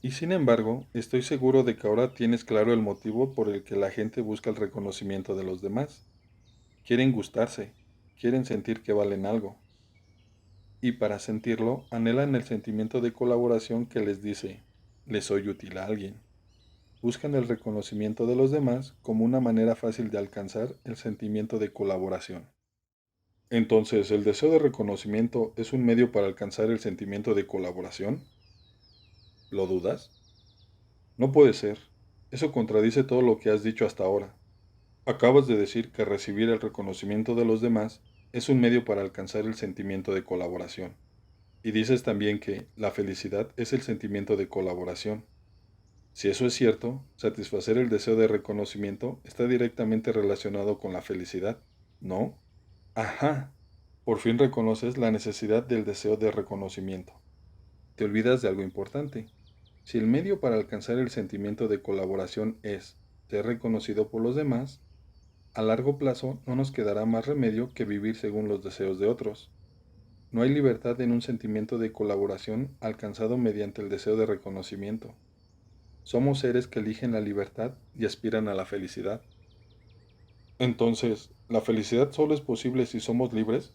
Y sin embargo, estoy seguro de que ahora tienes claro el motivo por el que la gente busca el reconocimiento de los demás. Quieren gustarse, quieren sentir que valen algo. Y para sentirlo, anhelan el sentimiento de colaboración que les dice, les soy útil a alguien. Buscan el reconocimiento de los demás como una manera fácil de alcanzar el sentimiento de colaboración. Entonces, ¿el deseo de reconocimiento es un medio para alcanzar el sentimiento de colaboración? ¿Lo dudas? No puede ser. Eso contradice todo lo que has dicho hasta ahora. Acabas de decir que recibir el reconocimiento de los demás es un medio para alcanzar el sentimiento de colaboración. Y dices también que la felicidad es el sentimiento de colaboración. Si eso es cierto, satisfacer el deseo de reconocimiento está directamente relacionado con la felicidad, ¿no? Ajá. Por fin reconoces la necesidad del deseo de reconocimiento. Te olvidas de algo importante. Si el medio para alcanzar el sentimiento de colaboración es ser reconocido por los demás, a largo plazo no nos quedará más remedio que vivir según los deseos de otros. No hay libertad en un sentimiento de colaboración alcanzado mediante el deseo de reconocimiento. Somos seres que eligen la libertad y aspiran a la felicidad. Entonces, ¿la felicidad solo es posible si somos libres?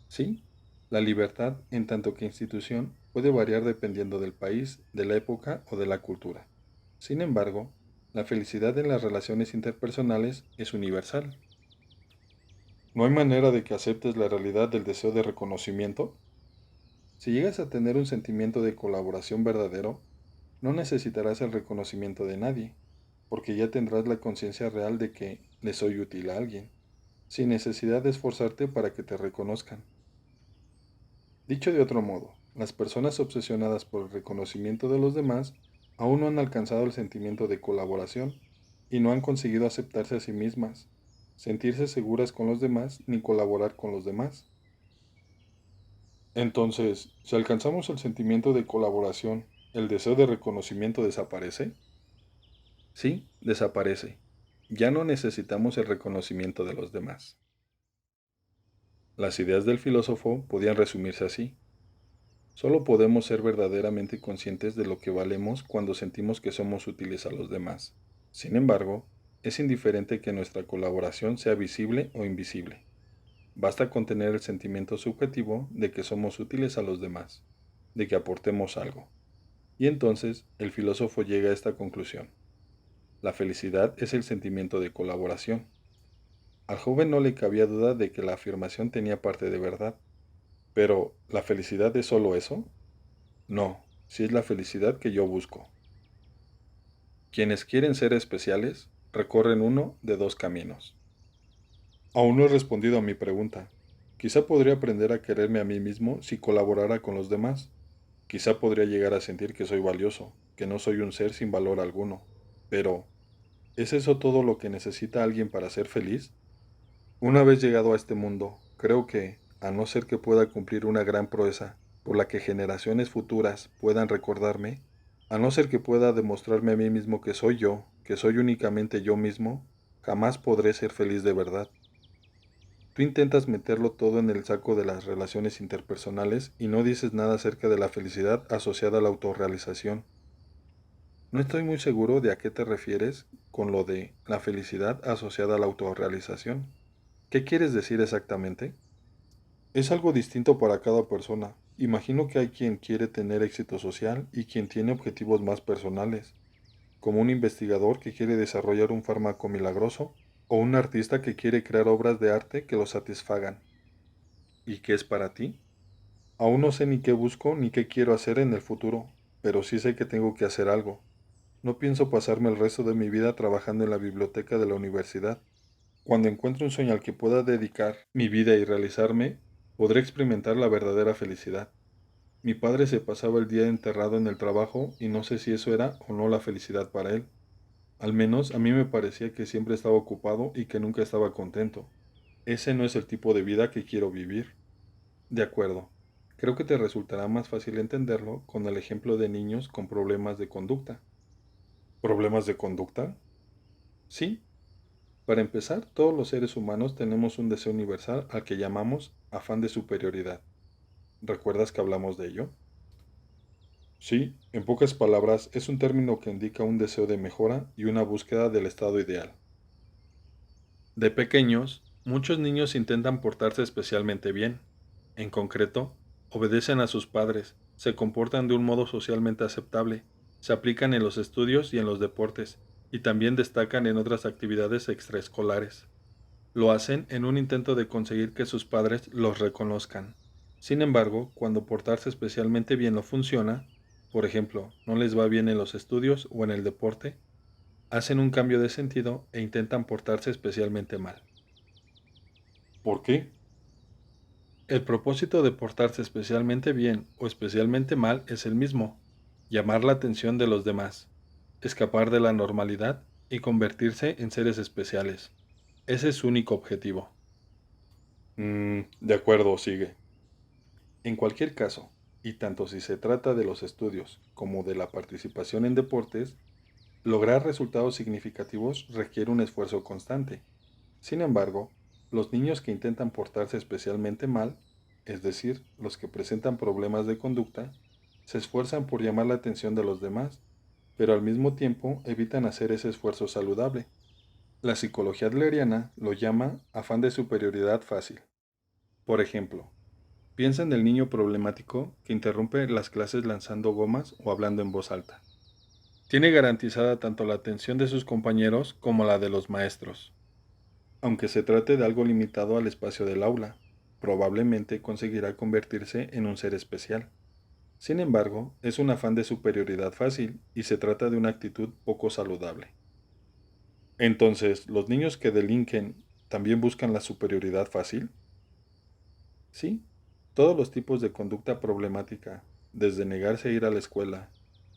Sí, la libertad, en tanto que institución, puede variar dependiendo del país, de la época o de la cultura. Sin embargo, la felicidad en las relaciones interpersonales es universal. ¿No hay manera de que aceptes la realidad del deseo de reconocimiento? Si llegas a tener un sentimiento de colaboración verdadero, no necesitarás el reconocimiento de nadie, porque ya tendrás la conciencia real de que le soy útil a alguien, sin necesidad de esforzarte para que te reconozcan. Dicho de otro modo, las personas obsesionadas por el reconocimiento de los demás aún no han alcanzado el sentimiento de colaboración y no han conseguido aceptarse a sí mismas, sentirse seguras con los demás ni colaborar con los demás. Entonces, si alcanzamos el sentimiento de colaboración, ¿el deseo de reconocimiento desaparece? Sí, desaparece. Ya no necesitamos el reconocimiento de los demás. Las ideas del filósofo podían resumirse así. Solo podemos ser verdaderamente conscientes de lo que valemos cuando sentimos que somos útiles a los demás. Sin embargo, es indiferente que nuestra colaboración sea visible o invisible. Basta con tener el sentimiento subjetivo de que somos útiles a los demás, de que aportemos algo. Y entonces el filósofo llega a esta conclusión. La felicidad es el sentimiento de colaboración. Al joven no le cabía duda de que la afirmación tenía parte de verdad. Pero, ¿la felicidad es solo eso? No, si es la felicidad que yo busco. Quienes quieren ser especiales recorren uno de dos caminos. Aún no he respondido a mi pregunta. Quizá podría aprender a quererme a mí mismo si colaborara con los demás. Quizá podría llegar a sentir que soy valioso, que no soy un ser sin valor alguno. Pero, ¿es eso todo lo que necesita alguien para ser feliz? Una vez llegado a este mundo, creo que, a no ser que pueda cumplir una gran proeza por la que generaciones futuras puedan recordarme, a no ser que pueda demostrarme a mí mismo que soy yo, que soy únicamente yo mismo, jamás podré ser feliz de verdad. Tú intentas meterlo todo en el saco de las relaciones interpersonales y no dices nada acerca de la felicidad asociada a la autorrealización. No estoy muy seguro de a qué te refieres con lo de la felicidad asociada a la autorrealización. ¿Qué quieres decir exactamente? Es algo distinto para cada persona. Imagino que hay quien quiere tener éxito social y quien tiene objetivos más personales, como un investigador que quiere desarrollar un fármaco milagroso o un artista que quiere crear obras de arte que lo satisfagan. ¿Y qué es para ti? Aún no sé ni qué busco ni qué quiero hacer en el futuro, pero sí sé que tengo que hacer algo. No pienso pasarme el resto de mi vida trabajando en la biblioteca de la universidad. Cuando encuentre un sueño al que pueda dedicar mi vida y realizarme, podré experimentar la verdadera felicidad. Mi padre se pasaba el día enterrado en el trabajo y no sé si eso era o no la felicidad para él. Al menos a mí me parecía que siempre estaba ocupado y que nunca estaba contento. Ese no es el tipo de vida que quiero vivir. De acuerdo. Creo que te resultará más fácil entenderlo con el ejemplo de niños con problemas de conducta. ¿Problemas de conducta? Sí. Para empezar, todos los seres humanos tenemos un deseo universal al que llamamos afán de superioridad. ¿Recuerdas que hablamos de ello? Sí, en pocas palabras, es un término que indica un deseo de mejora y una búsqueda del estado ideal. De pequeños, muchos niños intentan portarse especialmente bien. En concreto, obedecen a sus padres, se comportan de un modo socialmente aceptable, se aplican en los estudios y en los deportes, y también destacan en otras actividades extraescolares. Lo hacen en un intento de conseguir que sus padres los reconozcan. Sin embargo, cuando portarse especialmente bien no funciona, por ejemplo, no les va bien en los estudios o en el deporte, hacen un cambio de sentido e intentan portarse especialmente mal. ¿Por qué? El propósito de portarse especialmente bien o especialmente mal es el mismo: llamar la atención de los demás, escapar de la normalidad y convertirse en seres especiales. Ese es su único objetivo. De acuerdo, sigue. En cualquier caso, y tanto si se trata de los estudios como de la participación en deportes, lograr resultados significativos requiere un esfuerzo constante. Sin embargo, los niños que intentan portarse especialmente mal es decir, los que presentan problemas de conducta, se esfuerzan por llamar la atención de los demás, pero al mismo tiempo evitan hacer ese esfuerzo saludable. La psicología adleriana lo llama afán de superioridad fácil. Por ejemplo, piensa en el niño problemático que interrumpe las clases lanzando gomas o hablando en voz alta. Tiene garantizada tanto la atención de sus compañeros como la de los maestros. Aunque se trate de algo limitado al espacio del aula, probablemente conseguirá convertirse en un ser especial. Sin embargo, es un afán de superioridad fácil y se trata de una actitud poco saludable. Entonces, ¿los niños que delinquen también buscan la superioridad fácil? Sí, todos los tipos de conducta problemática, desde negarse a ir a la escuela,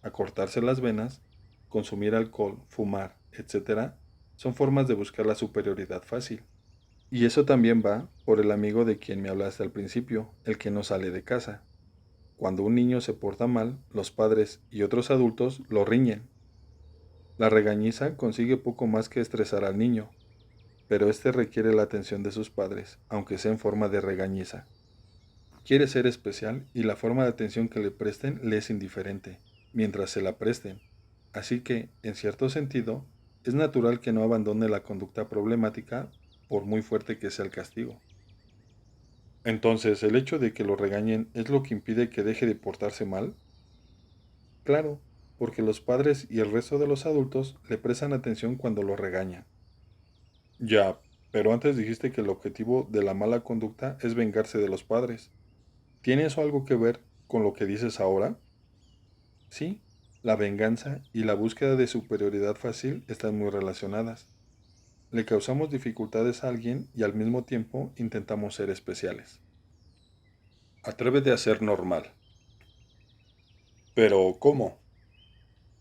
a cortarse las venas, consumir alcohol, fumar, etc., son formas de buscar la superioridad fácil. Y eso también va por el amigo de quien me hablaste al principio, el que no sale de casa. Cuando un niño se porta mal, los padres y otros adultos lo riñen. La regañiza consigue poco más que estresar al niño, pero este requiere la atención de sus padres, aunque sea en forma de regañiza. Quiere ser especial y la forma de atención que le presten le es indiferente, mientras se la presten. Así que, en cierto sentido, es natural que no abandone la conducta problemática por muy fuerte que sea el castigo. Entonces, ¿el hecho de que lo regañen es lo que impide que deje de portarse mal? Claro, porque los padres y el resto de los adultos le prestan atención cuando lo regañan. Ya, pero antes dijiste que el objetivo de la mala conducta es vengarse de los padres. ¿Tiene eso algo que ver con lo que dices ahora? Sí, la venganza y la búsqueda de superioridad fácil están muy relacionadas. Le causamos dificultades a alguien y al mismo tiempo intentamos ser especiales. Atrévete a ser normal. Pero, ¿cómo?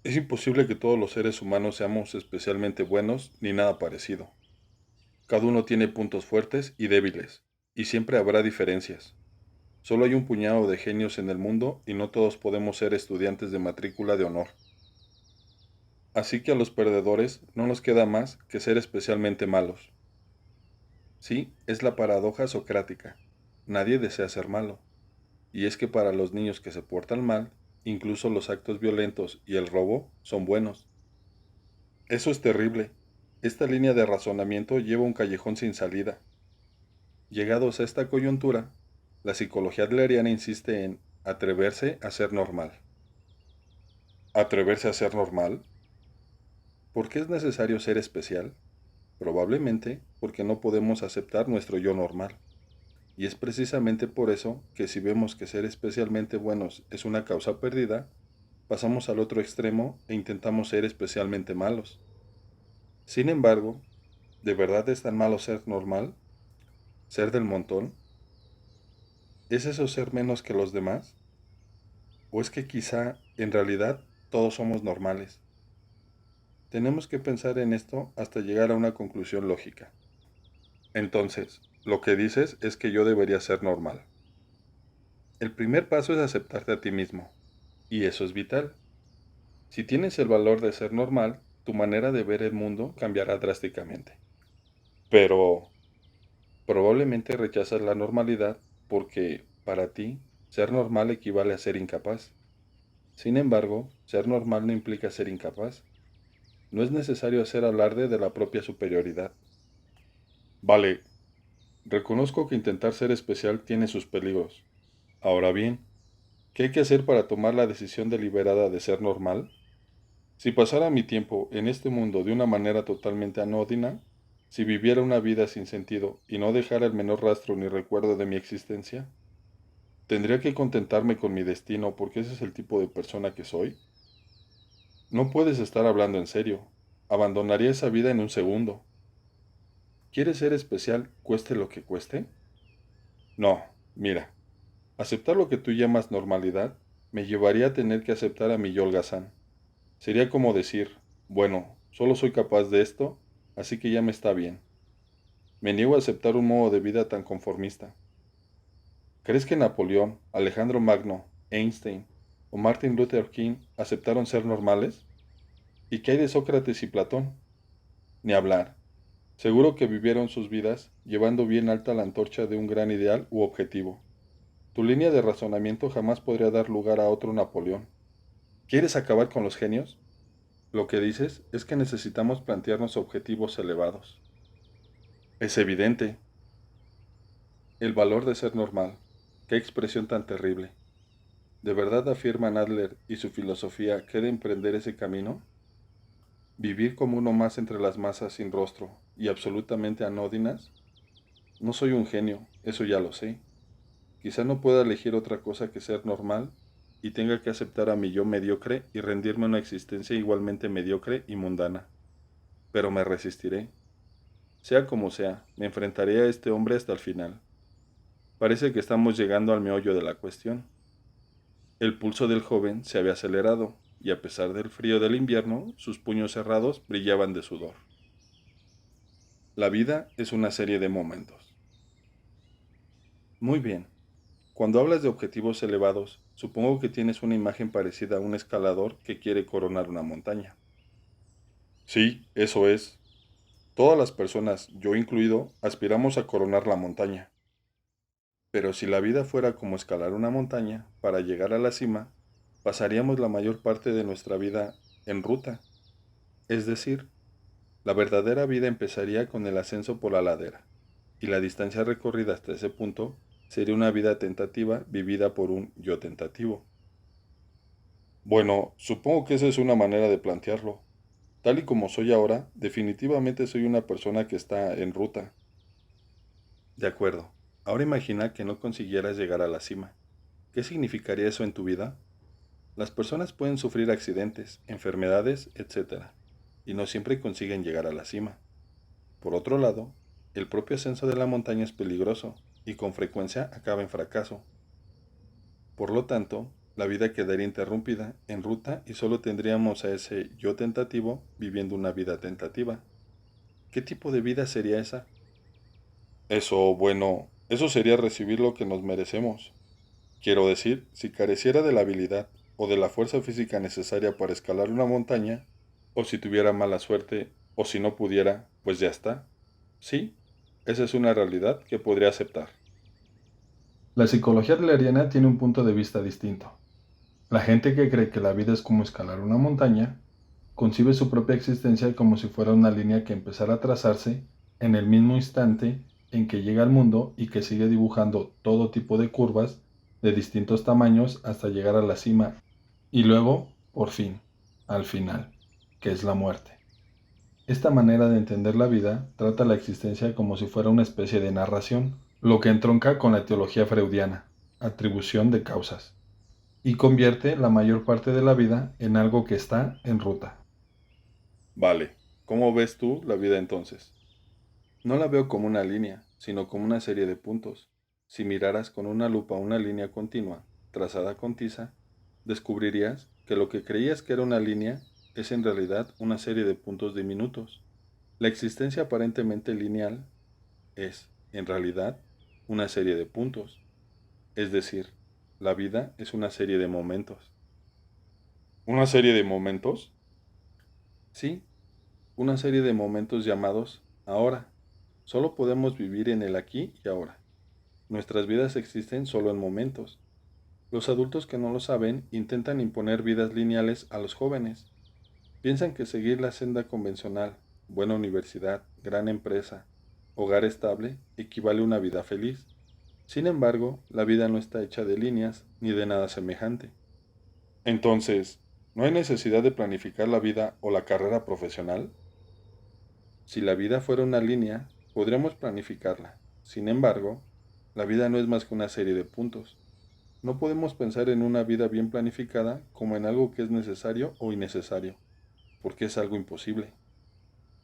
Es imposible que todos los seres humanos seamos especialmente buenos ni nada parecido. Cada uno tiene puntos fuertes y débiles, y siempre habrá diferencias. Solo hay un puñado de genios en el mundo y no todos podemos ser estudiantes de matrícula de honor. Así que a los perdedores no nos queda más que ser especialmente malos. Sí, es la paradoja socrática. Nadie desea ser malo. Y es que para los niños que se portan mal, incluso los actos violentos y el robo son buenos. Eso es terrible. Esta línea de razonamiento lleva a un callejón sin salida. Llegados a esta coyuntura, la psicología adleriana insiste en atreverse a ser normal. ¿Atreverse a ser normal? ¿Por qué es necesario ser especial? Probablemente porque no podemos aceptar nuestro yo normal. Y es precisamente por eso que si vemos que ser especialmente buenos es una causa perdida, pasamos al otro extremo e intentamos ser especialmente malos. Sin embargo, ¿de verdad es tan malo ser normal? ¿Ser del montón? ¿Es eso ser menos que los demás? ¿O es que quizá, en realidad, todos somos normales? Tenemos que pensar en esto hasta llegar a una conclusión lógica. Entonces, lo que dices es que yo debería ser normal. El primer paso es aceptarte a ti mismo, y eso es vital. Si tienes el valor de ser normal, tu manera de ver el mundo cambiará drásticamente. Pero probablemente rechazas la normalidad porque, para ti, ser normal equivale a ser incapaz. Sin embargo, ser normal no implica ser incapaz. No es necesario hacer alarde de la propia superioridad. Vale, reconozco que intentar ser especial tiene sus peligros. Ahora bien, ¿qué hay que hacer para tomar la decisión deliberada de ser normal? Si pasara mi tiempo en este mundo de una manera totalmente anodina, si viviera una vida sin sentido y no dejara el menor rastro ni recuerdo de mi existencia, ¿tendría que contentarme con mi destino porque ese es el tipo de persona que soy? No puedes estar hablando en serio. Abandonaría esa vida en un segundo. ¿Quieres ser especial cueste lo que cueste? No, mira, aceptar lo que tú llamas normalidad me llevaría a tener que aceptar a mi yo holgazán. Sería como decir, bueno, solo soy capaz de esto, así que ya me está bien. Me niego a aceptar un modo de vida tan conformista. ¿Crees que Napoleón, Alejandro Magno, Einstein o Martin Luther King aceptaron ser normales? ¿Y qué hay de Sócrates y Platón? Ni hablar. Seguro que vivieron sus vidas llevando bien alta la antorcha de un gran ideal u objetivo. Tu línea de razonamiento jamás podría dar lugar a otro Napoleón. ¿Quieres acabar con los genios? Lo que dices es que necesitamos plantearnos objetivos elevados. Es evidente. El valor de ser normal. Qué expresión tan terrible. ¿De verdad afirman Adler y su filosofía que he de emprender ese camino? ¿Vivir como uno más entre las masas sin rostro y absolutamente anódinas? No soy un genio, eso ya lo sé. Quizá no pueda elegir otra cosa que ser normal y tenga que aceptar a mi yo mediocre y rendirme a una existencia igualmente mediocre y mundana. Pero me resistiré. Sea como sea, me enfrentaré a este hombre hasta el final. Parece que estamos llegando al meollo de la cuestión. El pulso del joven se había acelerado, y a pesar del frío del invierno, sus puños cerrados brillaban de sudor. La vida es una serie de momentos. Muy bien. Cuando hablas de objetivos elevados, supongo que tienes una imagen parecida a un escalador que quiere coronar una montaña. Sí, eso es. Todas las personas, yo incluido, aspiramos a coronar la montaña. Pero si la vida fuera como escalar una montaña, para llegar a la cima, pasaríamos la mayor parte de nuestra vida en ruta. Es decir, la verdadera vida empezaría con el ascenso por la ladera, y la distancia recorrida hasta ese punto sería una vida tentativa vivida por un yo tentativo. Bueno, supongo que esa es una manera de plantearlo. Tal y como soy ahora, definitivamente soy una persona que está en ruta. De acuerdo. Ahora imagina que no consiguieras llegar a la cima. ¿Qué significaría eso en tu vida? Las personas pueden sufrir accidentes, enfermedades, etc. Y no siempre consiguen llegar a la cima. Por otro lado, el propio ascenso de la montaña es peligroso y con frecuencia acaba en fracaso. Por lo tanto, la vida quedaría interrumpida en ruta y solo tendríamos a ese yo tentativo viviendo una vida tentativa. ¿Qué tipo de vida sería esa? Eso sería recibir lo que nos merecemos. Quiero decir, si careciera de la habilidad o de la fuerza física necesaria para escalar una montaña, o si tuviera mala suerte, o si no pudiera, pues ya está. Sí, esa es una realidad que podría aceptar. La psicología adleriana tiene un punto de vista distinto. La gente que cree que la vida es como escalar una montaña, concibe su propia existencia como si fuera una línea que empezara a trazarse en el mismo instante en que llega al mundo y que sigue dibujando todo tipo de curvas de distintos tamaños hasta llegar a la cima y luego, por fin, al final, que es la muerte. Esta manera de entender la vida trata la existencia como si fuera una especie de narración, lo que entronca con la teología freudiana, atribución de causas, y convierte la mayor parte de la vida en algo que está en ruta. Vale, ¿cómo ves tú la vida entonces? No la veo como una línea, sino como una serie de puntos. Si miraras con una lupa una línea continua, trazada con tiza, descubrirías que lo que creías que era una línea es en realidad una serie de puntos diminutos. La existencia aparentemente lineal es, en realidad, una serie de puntos. Es decir, la vida es una serie de momentos. ¿Una serie de momentos? Sí, una serie de momentos llamados ahora. Solo podemos vivir en el aquí y ahora. Nuestras vidas existen solo en momentos. Los adultos que no lo saben intentan imponer vidas lineales a los jóvenes. Piensan que seguir la senda convencional, buena universidad, gran empresa, hogar estable, equivale a una vida feliz. Sin embargo, la vida no está hecha de líneas ni de nada semejante. Entonces, ¿no hay necesidad de planificar la vida o la carrera profesional? Si la vida fuera una línea, podríamos planificarla. Sin embargo, la vida no es más que una serie de puntos. No podemos pensar en una vida bien planificada como en algo que es necesario o innecesario, porque es algo imposible.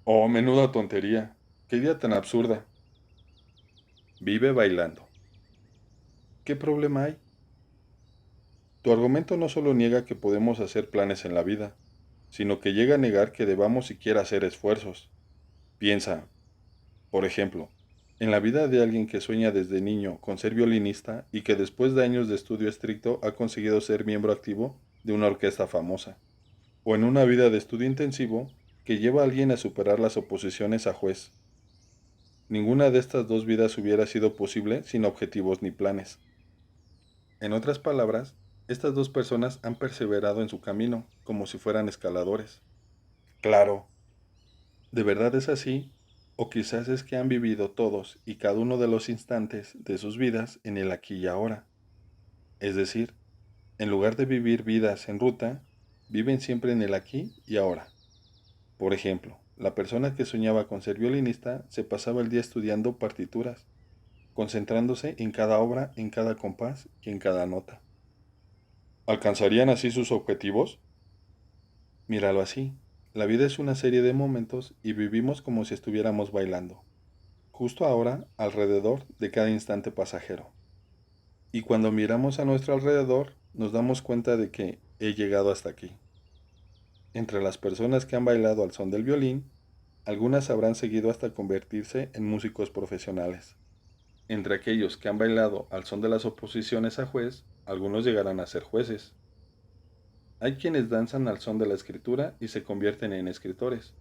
Oh, menuda tontería. Qué idea tan absurda. Vive bailando. ¿Qué problema hay? Tu argumento no solo niega que podemos hacer planes en la vida, sino que llega a negar que debamos siquiera hacer esfuerzos. Piensa, por ejemplo, en la vida de alguien que sueña desde niño con ser violinista y que después de años de estudio estricto ha conseguido ser miembro activo de una orquesta famosa, o en una vida de estudio intensivo que lleva a alguien a superar las oposiciones a juez. Ninguna de estas dos vidas hubiera sido posible sin objetivos ni planes. En otras palabras, estas dos personas han perseverado en su camino como si fueran escaladores. Claro, ¿de verdad es así? O quizás es que han vivido todos y cada uno de los instantes de sus vidas en el aquí y ahora. Es decir, en lugar de vivir vidas en ruta, viven siempre en el aquí y ahora. Por ejemplo, la persona que soñaba con ser violinista se pasaba el día estudiando partituras, concentrándose en cada obra, en cada compás y en cada nota. ¿Alcanzarían así sus objetivos? Míralo así. La vida es una serie de momentos y vivimos como si estuviéramos bailando, justo ahora, alrededor de cada instante pasajero. Y cuando miramos a nuestro alrededor, nos damos cuenta de que he llegado hasta aquí. Entre las personas que han bailado al son del violín, algunas habrán seguido hasta convertirse en músicos profesionales. Entre aquellos que han bailado al son de las oposiciones a juez, algunos llegarán a ser jueces. Hay quienes danzan al son de la escritura y se convierten en escritores.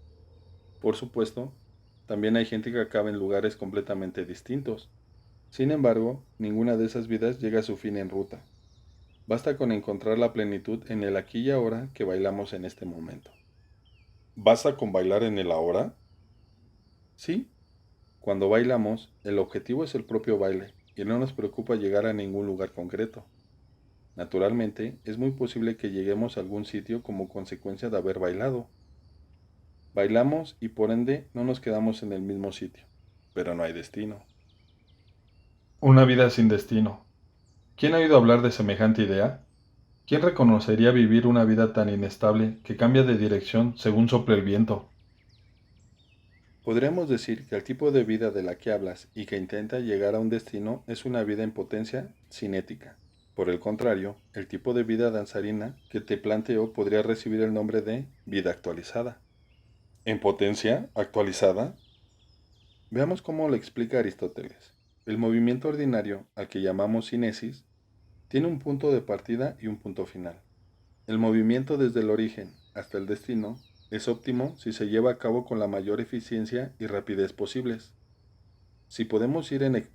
Por supuesto, también hay gente que acaba en lugares completamente distintos. Sin embargo, ninguna de esas vidas llega a su fin en ruta. Basta con encontrar la plenitud en el aquí y ahora que bailamos en este momento. ¿Basta con bailar en el ahora? Sí, cuando bailamos, el objetivo es el propio baile y no nos preocupa llegar a ningún lugar concreto. Naturalmente, es muy posible que lleguemos a algún sitio como consecuencia de haber bailado. Bailamos y por ende no nos quedamos en el mismo sitio, pero no hay destino. Una vida sin destino. ¿Quién ha oído hablar de semejante idea? ¿Quién reconocería vivir una vida tan inestable que cambia de dirección según sopla el viento? Podríamos decir que el tipo de vida de la que hablas y que intenta llegar a un destino es una vida en potencia cinética. Por el contrario, el tipo de vida danzarina que te planteo podría recibir el nombre de vida actualizada. ¿En potencia actualizada? Veamos cómo lo explica Aristóteles. El movimiento ordinario, al que llamamos cinesis, tiene un punto de partida y un punto final. El movimiento desde el origen hasta el destino es óptimo si se lleva a cabo con la mayor eficiencia y rapidez posibles. Si podemos ir en,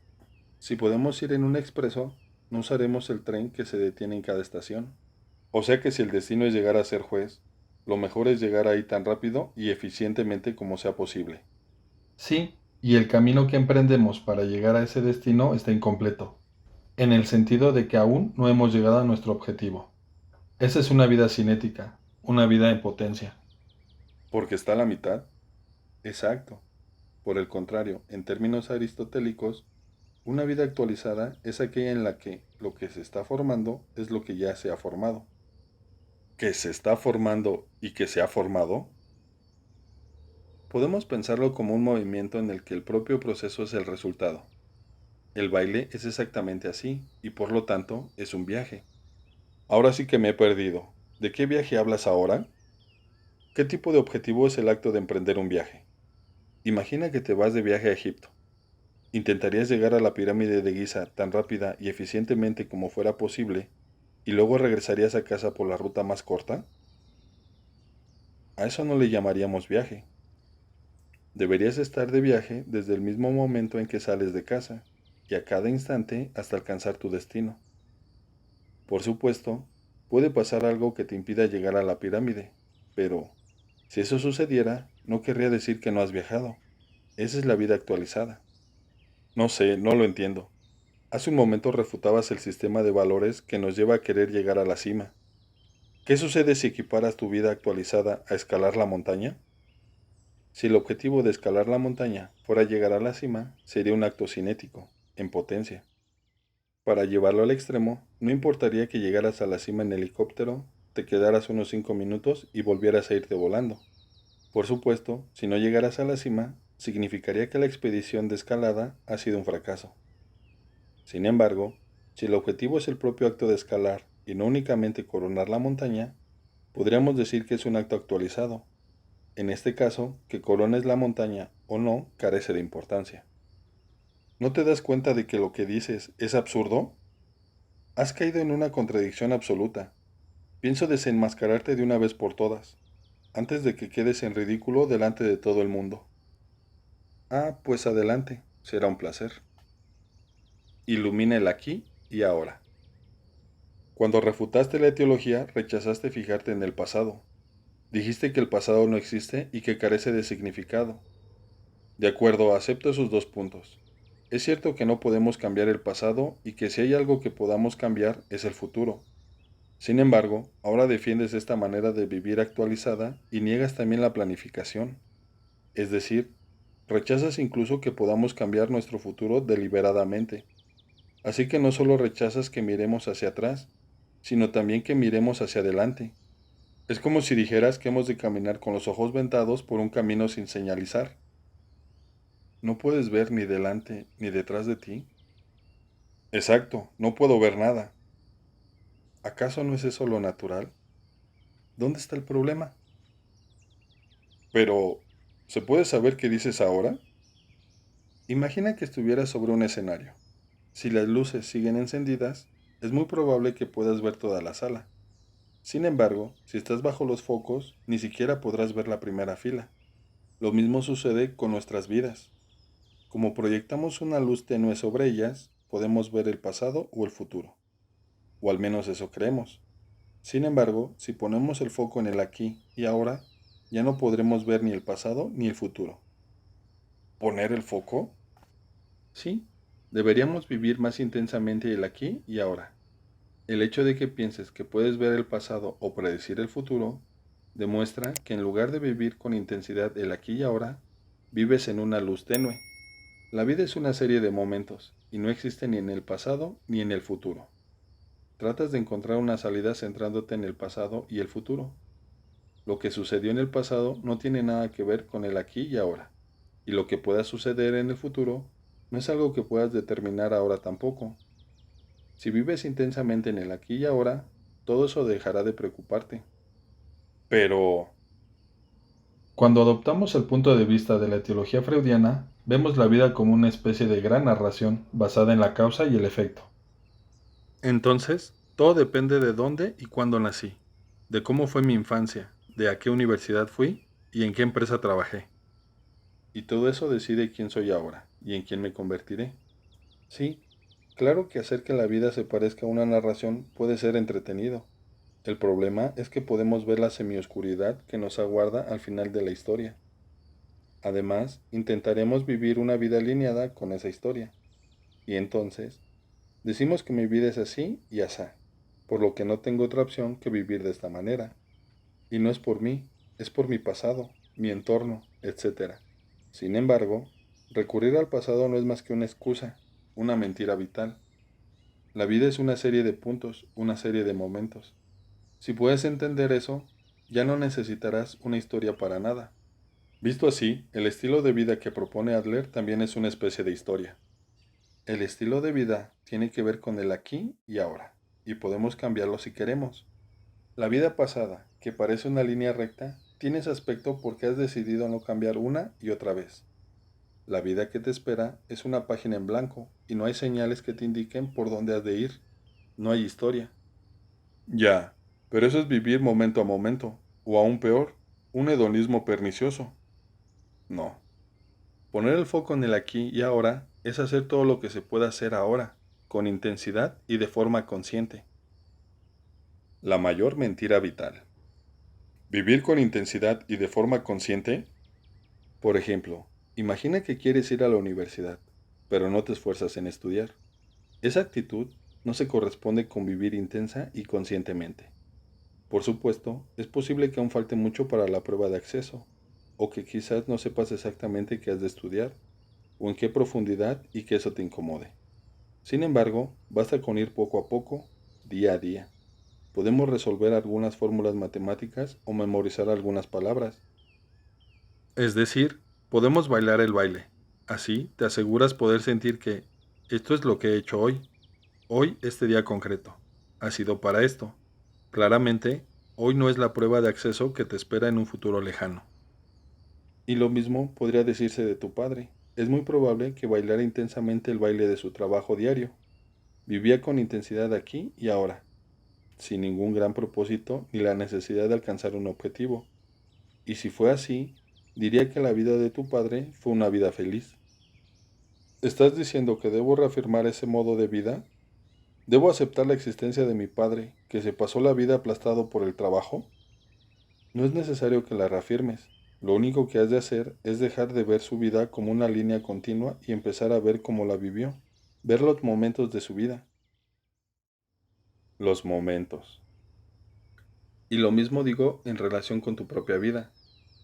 si podemos ir en un expreso, no usaremos el tren que se detiene en cada estación. O sea que si el destino es llegar a ser juez, lo mejor es llegar ahí tan rápido y eficientemente como sea posible. Sí, y el camino que emprendemos para llegar a ese destino está incompleto, en el sentido de que aún no hemos llegado a nuestro objetivo. Esa es una vida cinética, una vida en potencia. ¿Porque está a la mitad? Exacto. Por el contrario, en términos aristotélicos, una vida actualizada es aquella en la que lo que se está formando es lo que ya se ha formado. ¿Que se está formando y que se ha formado? Podemos pensarlo como un movimiento en el que el propio proceso es el resultado. El baile es exactamente así, y por lo tanto es un viaje. Ahora sí que me he perdido. ¿De qué viaje hablas ahora? ¿Qué tipo de objetivo es el acto de emprender un viaje? Imagina que te vas de viaje a Egipto. ¿Intentarías llegar a la pirámide de Giza tan rápida y eficientemente como fuera posible, y luego regresarías a casa por la ruta más corta? A eso no le llamaríamos viaje. Deberías estar de viaje desde el mismo momento en que sales de casa, y a cada instante hasta alcanzar tu destino. Por supuesto, puede pasar algo que te impida llegar a la pirámide, pero si eso sucediera, no querría decir que no has viajado. Esa es la vida actualizada. No sé, no lo entiendo. Hace un momento refutabas el sistema de valores que nos lleva a querer llegar a la cima. ¿Qué sucede si equiparas tu vida actualizada a escalar la montaña? Si el objetivo de escalar la montaña fuera llegar a la cima, sería un acto cinético, en potencia. Para llevarlo al extremo, no importaría que llegaras a la cima en helicóptero, te quedaras unos 5 minutos y volvieras a irte volando. Por supuesto, si no llegaras a la cima, significaría que la expedición de escalada ha sido un fracaso. Sin embargo, si el objetivo es el propio acto de escalar y no únicamente coronar la montaña, podríamos decir que es un acto actualizado. En este caso, que corones la montaña o no carece de importancia. ¿No te das cuenta de que lo que dices es absurdo? Has caído en una contradicción absoluta. Pienso desenmascararte de una vez por todas, antes de que quedes en ridículo delante de todo el mundo. Ah, pues adelante, será un placer. Ilumina el aquí y ahora. Cuando refutaste la etiología, rechazaste fijarte en el pasado. Dijiste que el pasado no existe y que carece de significado. De acuerdo, acepto esos dos puntos. Es cierto que no podemos cambiar el pasado y que si hay algo que podamos cambiar es el futuro. Sin embargo, ahora defiendes esta manera de vivir actualizada y niegas también la planificación. Es decir, rechazas incluso que podamos cambiar nuestro futuro deliberadamente. Así que no solo rechazas que miremos hacia atrás, sino también que miremos hacia adelante. Es como si dijeras que hemos de caminar con los ojos vendados por un camino sin señalizar. ¿No puedes ver ni delante ni detrás de ti? Exacto, no puedo ver nada. ¿Acaso no es eso lo natural? ¿Dónde está el problema? Pero, ¿se puede saber qué dices ahora? Imagina que estuvieras sobre un escenario. Si las luces siguen encendidas, es muy probable que puedas ver toda la sala. Sin embargo, si estás bajo los focos, ni siquiera podrás ver la primera fila. Lo mismo sucede con nuestras vidas. Como proyectamos una luz tenue sobre ellas, podemos ver el pasado o el futuro. O al menos eso creemos. Sin embargo, si ponemos el foco en el aquí y ahora, ya no podremos ver ni el pasado ni el futuro. ¿Poner el foco? Sí, deberíamos vivir más intensamente el aquí y ahora. El hecho de que pienses que puedes ver el pasado o predecir el futuro demuestra que en lugar de vivir con intensidad el aquí y ahora, vives en una luz tenue. La vida es una serie de momentos y no existe ni en el pasado ni en el futuro. Tratas de encontrar una salida centrándote en el pasado y el futuro. Lo que sucedió en el pasado no tiene nada que ver con el aquí y ahora, y lo que pueda suceder en el futuro no es algo que puedas determinar ahora tampoco. Si vives intensamente en el aquí y ahora, todo eso dejará de preocuparte. Pero, cuando adoptamos el punto de vista de la etiología freudiana, vemos la vida como una especie de gran narración basada en la causa y el efecto. Entonces, todo depende de dónde y cuándo nací, de cómo fue mi infancia, de a qué universidad fui y en qué empresa trabajé. Y todo eso decide quién soy ahora y en quién me convertiré. Sí, claro que hacer que la vida se parezca a una narración puede ser entretenido. El problema es que podemos ver la semioscuridad que nos aguarda al final de la historia. Además, intentaremos vivir una vida alineada con esa historia. Y entonces, decimos que mi vida es así y asá, por lo que no tengo otra opción que vivir de esta manera. Y no es por mí, es por mi pasado, mi entorno, etc. Sin embargo, recurrir al pasado no es más que una excusa, una mentira vital. La vida es una serie de puntos, una serie de momentos. Si puedes entender eso, ya no necesitarás una historia para nada. Visto así, el estilo de vida que propone Adler también es una especie de historia. El estilo de vida tiene que ver con el aquí y ahora, y podemos cambiarlo si queremos. La vida pasada, que parece una línea recta, tiene ese aspecto porque has decidido no cambiar una y otra vez. La vida que te espera es una página en blanco y no hay señales que te indiquen por dónde has de ir. No hay historia. Ya, pero eso es vivir momento a momento, o aún peor, un hedonismo pernicioso. No. Poner el foco en el aquí y ahora es hacer todo lo que se pueda hacer ahora, con intensidad y de forma consciente. La mayor mentira vital. Vivir con intensidad y de forma consciente. Por ejemplo, imagina que quieres ir a la universidad, pero no te esfuerzas en estudiar. Esa actitud no se corresponde con vivir intensa y conscientemente. Por supuesto, es posible que aún falte mucho para la prueba de acceso, o que quizás no sepas exactamente qué has de estudiar, o en qué profundidad y que eso te incomode. Sin embargo, basta con ir poco a poco, día a día. Podemos resolver algunas fórmulas matemáticas o memorizar algunas palabras. Es decir, podemos bailar el baile. Así te aseguras poder sentir que esto es lo que he hecho hoy. Hoy, este día concreto, ha sido para esto. Claramente, hoy no es la prueba de acceso que te espera en un futuro lejano. Y lo mismo podría decirse de tu padre. Es muy probable que bailara intensamente el baile de su trabajo diario. Vivía con intensidad aquí y ahora, sin ningún gran propósito ni la necesidad de alcanzar un objetivo. Y si fue así, diría que la vida de tu padre fue una vida feliz. ¿Estás diciendo que debo reafirmar ese modo de vida? ¿Debo aceptar la existencia de mi padre, que se pasó la vida aplastado por el trabajo? No es necesario que la reafirmes. Lo único que has de hacer es dejar de ver su vida como una línea continua y empezar a ver cómo la vivió, ver los momentos de su vida. Los momentos. Y lo mismo digo en relación con tu propia vida.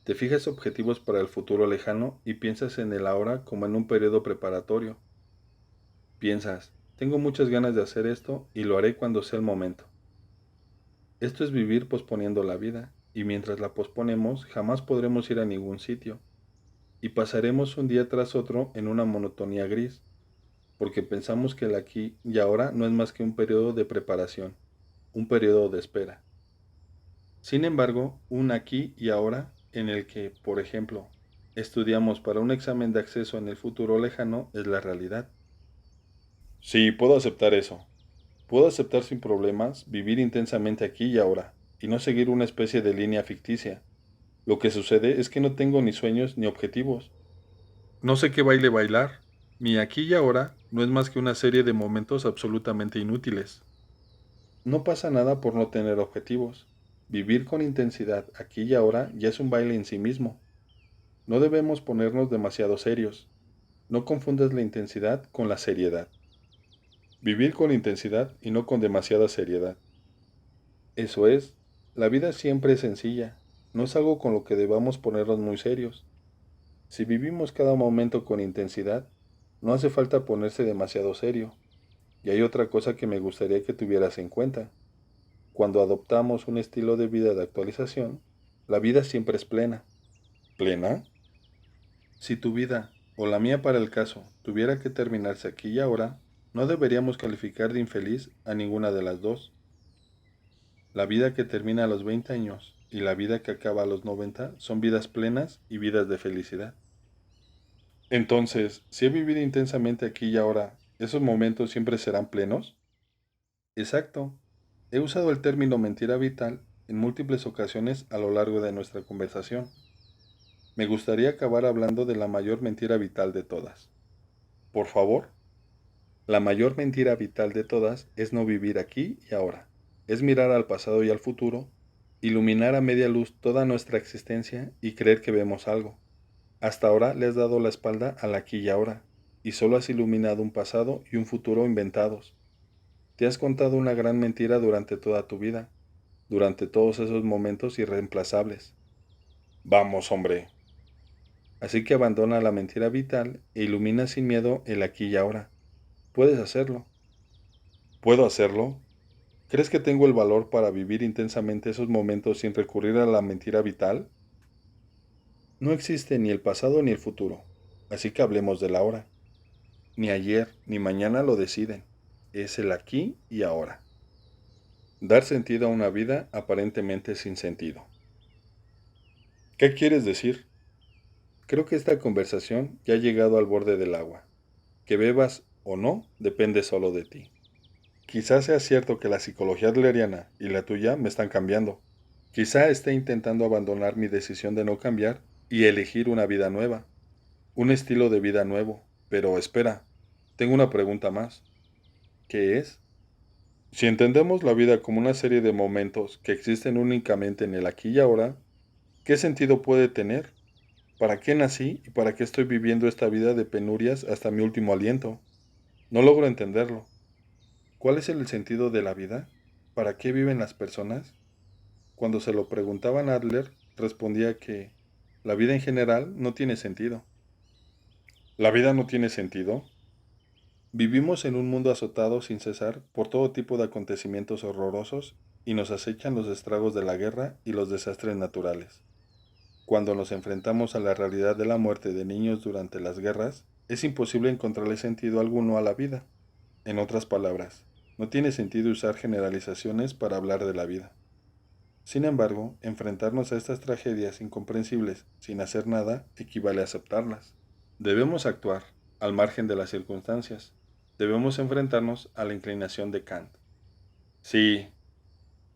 Te fijas objetivos para el futuro lejano y piensas en el ahora como en un periodo preparatorio. Piensas, tengo muchas ganas de hacer esto y lo haré cuando sea el momento. Esto es vivir posponiendo la vida, y mientras la posponemos jamás podremos ir a ningún sitio, y pasaremos un día tras otro en una monotonía gris, porque pensamos que el aquí y ahora no es más que un periodo de preparación, un periodo de espera. Sin embargo, un aquí y ahora en el que, por ejemplo, estudiamos para un examen de acceso en el futuro lejano es la realidad. Sí, puedo aceptar eso. Puedo aceptar sin problemas vivir intensamente aquí y ahora, y no seguir una especie de línea ficticia. Lo que sucede es que no tengo ni sueños ni objetivos. No sé qué baile bailar. Mi aquí y ahora no es más que una serie de momentos absolutamente inútiles. No pasa nada por no tener objetivos. Vivir con intensidad aquí y ahora ya es un baile en sí mismo. No debemos ponernos demasiado serios. No confundas la intensidad con la seriedad. Vivir con intensidad y no con demasiada seriedad. Eso es, la vida siempre es sencilla. No es algo con lo que debamos ponernos muy serios. Si vivimos cada momento con intensidad, no hace falta ponerse demasiado serio. Y hay otra cosa que me gustaría que tuvieras en cuenta. Cuando adoptamos un estilo de vida de actualización, la vida siempre es plena. ¿Plena? Si tu vida, o la mía para el caso, tuviera que terminarse aquí y ahora, no deberíamos calificar de infeliz a ninguna de las dos. La vida que termina a los 20 años y la vida que acaba a los 90 son vidas plenas y vidas de felicidad. Entonces, si he vivido intensamente aquí y ahora, ¿esos momentos siempre serán plenos? Exacto. He usado el término mentira vital en múltiples ocasiones a lo largo de nuestra conversación. Me gustaría acabar hablando de la mayor mentira vital de todas. Por favor. La mayor mentira vital de todas es no vivir aquí y ahora. Es mirar al pasado y al futuro, iluminar a media luz toda nuestra existencia y creer que vemos algo. Hasta ahora le has dado la espalda al aquí y ahora, y solo has iluminado un pasado y un futuro inventados. Te has contado una gran mentira durante toda tu vida, durante todos esos momentos irreemplazables. Vamos, hombre. Así que abandona la mentira vital e ilumina sin miedo el aquí y ahora. Puedes hacerlo. ¿Puedo hacerlo? ¿Crees que tengo el valor para vivir intensamente esos momentos sin recurrir a la mentira vital? No existe ni el pasado ni el futuro, así que hablemos del ahora. Ni ayer ni mañana lo deciden. Es el aquí y ahora. Dar sentido a una vida aparentemente sin sentido. ¿Qué quieres decir? Creo que esta conversación ya ha llegado al borde del agua. Que bebas o no depende solo de ti. Quizás sea cierto que la psicología adleriana y la tuya me están cambiando. Quizá esté intentando abandonar mi decisión de no cambiar y elegir una vida nueva, un estilo de vida nuevo. Pero espera, tengo una pregunta más. ¿Qué es? Si entendemos la vida como una serie de momentos que existen únicamente en el aquí y ahora, ¿qué sentido puede tener? ¿Para qué nací y para qué estoy viviendo esta vida de penurias hasta mi último aliento? No logro entenderlo. ¿Cuál es el sentido de la vida? ¿Para qué viven las personas? Cuando se lo preguntaban a Adler, respondía que la vida en general no tiene sentido. ¿La vida no tiene sentido? Vivimos en un mundo azotado sin cesar por todo tipo de acontecimientos horrorosos y nos acechan los estragos de la guerra y los desastres naturales. Cuando nos enfrentamos a la realidad de la muerte de niños durante las guerras, es imposible encontrarle sentido alguno a la vida. En otras palabras, no tiene sentido usar generalizaciones para hablar de la vida. Sin embargo, enfrentarnos a estas tragedias incomprensibles sin hacer nada equivale a aceptarlas. Debemos actuar, al margen de las circunstancias. Debemos enfrentarnos a la inclinación de Kant. Sí.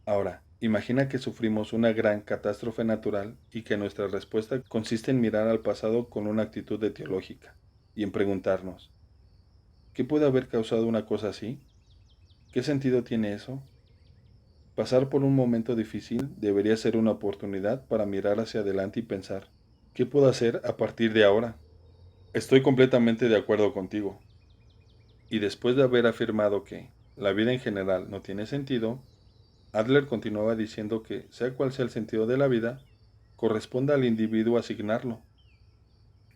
Ahora, imagina que sufrimos una gran catástrofe natural y que nuestra respuesta consiste en mirar al pasado con una actitud etiológica y en preguntarnos, ¿qué puede haber causado una cosa así? ¿Qué sentido tiene eso? Pasar por un momento difícil debería ser una oportunidad para mirar hacia adelante y pensar, ¿qué puedo hacer a partir de ahora? Estoy completamente de acuerdo contigo. Y después de haber afirmado que la vida en general no tiene sentido, Adler continuaba diciendo que, sea cual sea el sentido de la vida, corresponde al individuo asignarlo.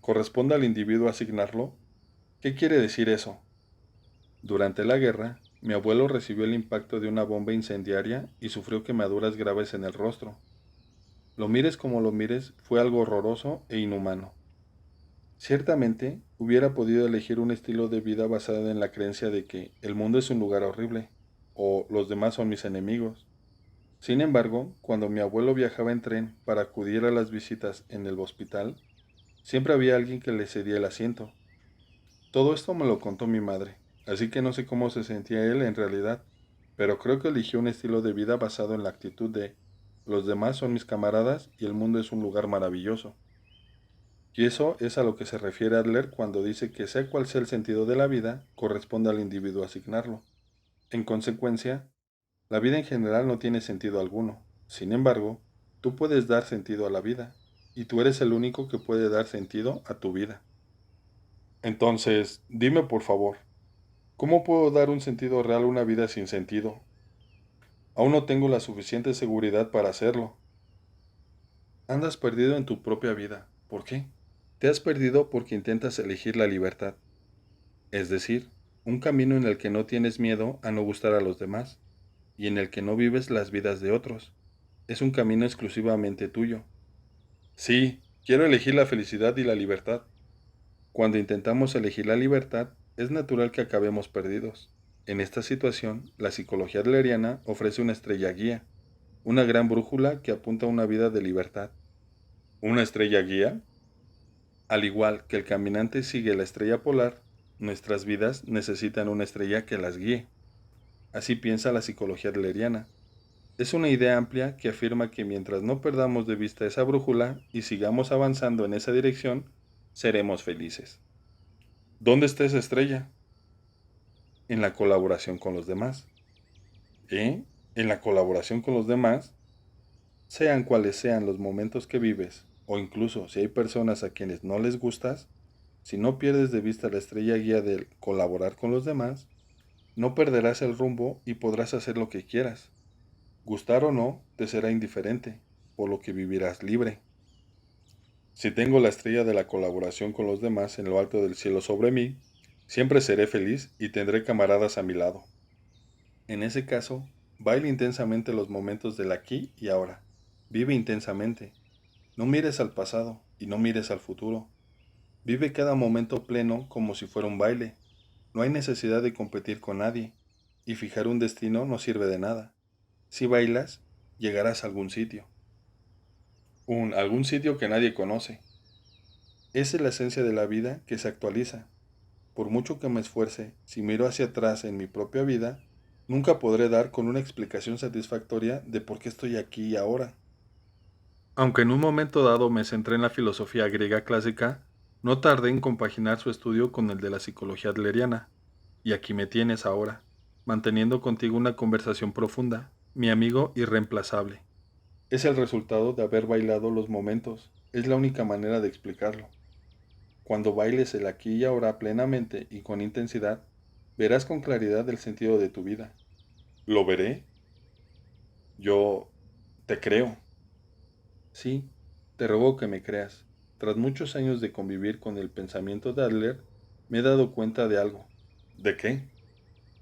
¿Corresponde al individuo asignarlo? ¿Qué quiere decir eso? Durante la guerra, mi abuelo recibió el impacto de una bomba incendiaria y sufrió quemaduras graves en el rostro. Lo mires como lo mires, fue algo horroroso e inhumano. Ciertamente, hubiera podido elegir un estilo de vida basado en la creencia de que el mundo es un lugar horrible, o los demás son mis enemigos. Sin embargo, cuando mi abuelo viajaba en tren para acudir a las visitas en el hospital, siempre había alguien que le cedía el asiento. Todo esto me lo contó mi madre, así que no sé cómo se sentía él en realidad, pero creo que eligió un estilo de vida basado en la actitud de los demás son mis camaradas y el mundo es un lugar maravilloso. Y eso es a lo que se refiere Adler cuando dice que sea cual sea el sentido de la vida, corresponde al individuo asignarlo. En consecuencia, la vida en general no tiene sentido alguno. Sin embargo, tú puedes dar sentido a la vida, y tú eres el único que puede dar sentido a tu vida. Entonces, dime por favor, ¿cómo puedo dar un sentido real a una vida sin sentido? Aún no tengo la suficiente seguridad para hacerlo. Andas perdido en tu propia vida. ¿Por qué? Te has perdido porque intentas elegir la libertad, es decir, un camino en el que no tienes miedo a no gustar a los demás y en el que no vives las vidas de otros. Es un camino exclusivamente tuyo. Sí, quiero elegir la felicidad y la libertad. Cuando intentamos elegir la libertad, es natural que acabemos perdidos. En esta situación, la psicología adleriana ofrece una estrella guía, una gran brújula que apunta a una vida de libertad. ¿Una estrella guía? Al igual que el caminante sigue la estrella polar, nuestras vidas necesitan una estrella que las guíe. Así piensa la psicología adleriana. Es una idea amplia que afirma que mientras no perdamos de vista esa brújula y sigamos avanzando en esa dirección, seremos felices. ¿Dónde está esa estrella? En la colaboración con los demás. En la colaboración con los demás, sean cuales sean los momentos que vives, o incluso si hay personas a quienes no les gustas, si no pierdes de vista la estrella guía del colaborar con los demás, no perderás el rumbo y podrás hacer lo que quieras. Gustar o no, te será indiferente, por lo que vivirás libre. Si tengo la estrella de la colaboración con los demás en lo alto del cielo sobre mí, siempre seré feliz y tendré camaradas a mi lado. En ese caso, baila intensamente los momentos del aquí y ahora. Vive intensamente. No mires al pasado y no mires al futuro. Vive cada momento pleno como si fuera un baile. No hay necesidad de competir con nadie, y fijar un destino no sirve de nada. Si bailas, llegarás a algún sitio. Algún sitio que nadie conoce. Esa es la esencia de la vida que se actualiza. Por mucho que me esfuerce, si miro hacia atrás en mi propia vida, nunca podré dar con una explicación satisfactoria de por qué estoy aquí y ahora. Aunque en un momento dado me centré en la filosofía griega clásica, no tardé en compaginar su estudio con el de la psicología adleriana. Y aquí me tienes ahora, manteniendo contigo una conversación profunda, mi amigo irreemplazable. Es el resultado de haber bailado los momentos, es la única manera de explicarlo. Cuando bailes el aquí y ahora plenamente y con intensidad, verás con claridad el sentido de tu vida. ¿Lo veré? Yo te creo. Sí, te ruego que me creas. Tras muchos años de convivir con el pensamiento de Adler, me he dado cuenta de algo. ¿De qué?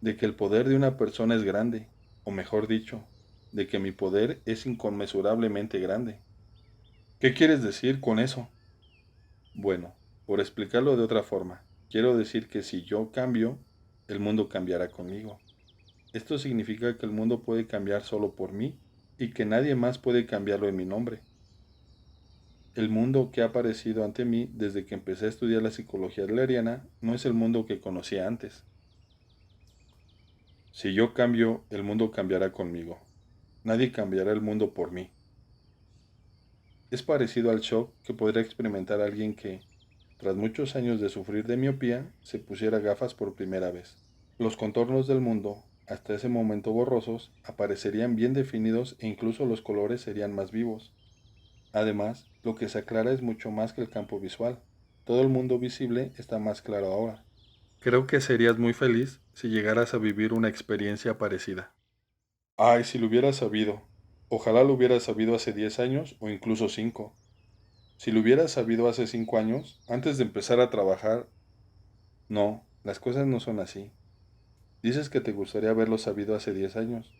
De que el poder de una persona es grande, o mejor dicho, de que mi poder es inconmensurablemente grande. ¿Qué quieres decir con eso? Bueno, por explicarlo de otra forma, quiero decir que si yo cambio, el mundo cambiará conmigo. Esto significa que el mundo puede cambiar solo por mí y que nadie más puede cambiarlo en mi nombre. El mundo que ha aparecido ante mí desde que empecé a estudiar la psicología adleriana no es el mundo que conocía antes. Si yo cambio, el mundo cambiará conmigo. Nadie cambiará el mundo por mí. Es parecido al shock que podría experimentar alguien que, tras muchos años de sufrir de miopía, se pusiera gafas por primera vez. Los contornos del mundo, hasta ese momento borrosos, aparecerían bien definidos e incluso los colores serían más vivos. Además, lo que se aclara es mucho más que el campo visual. Todo el mundo visible está más claro ahora. Creo que serías muy feliz si llegaras a vivir una experiencia parecida. Ay, si lo hubieras sabido. Ojalá lo hubieras sabido hace 10 años o incluso 5. Si lo hubieras sabido hace 5 años, antes de empezar a trabajar, no, las cosas no son así. Dices que te gustaría haberlo sabido hace 10 años,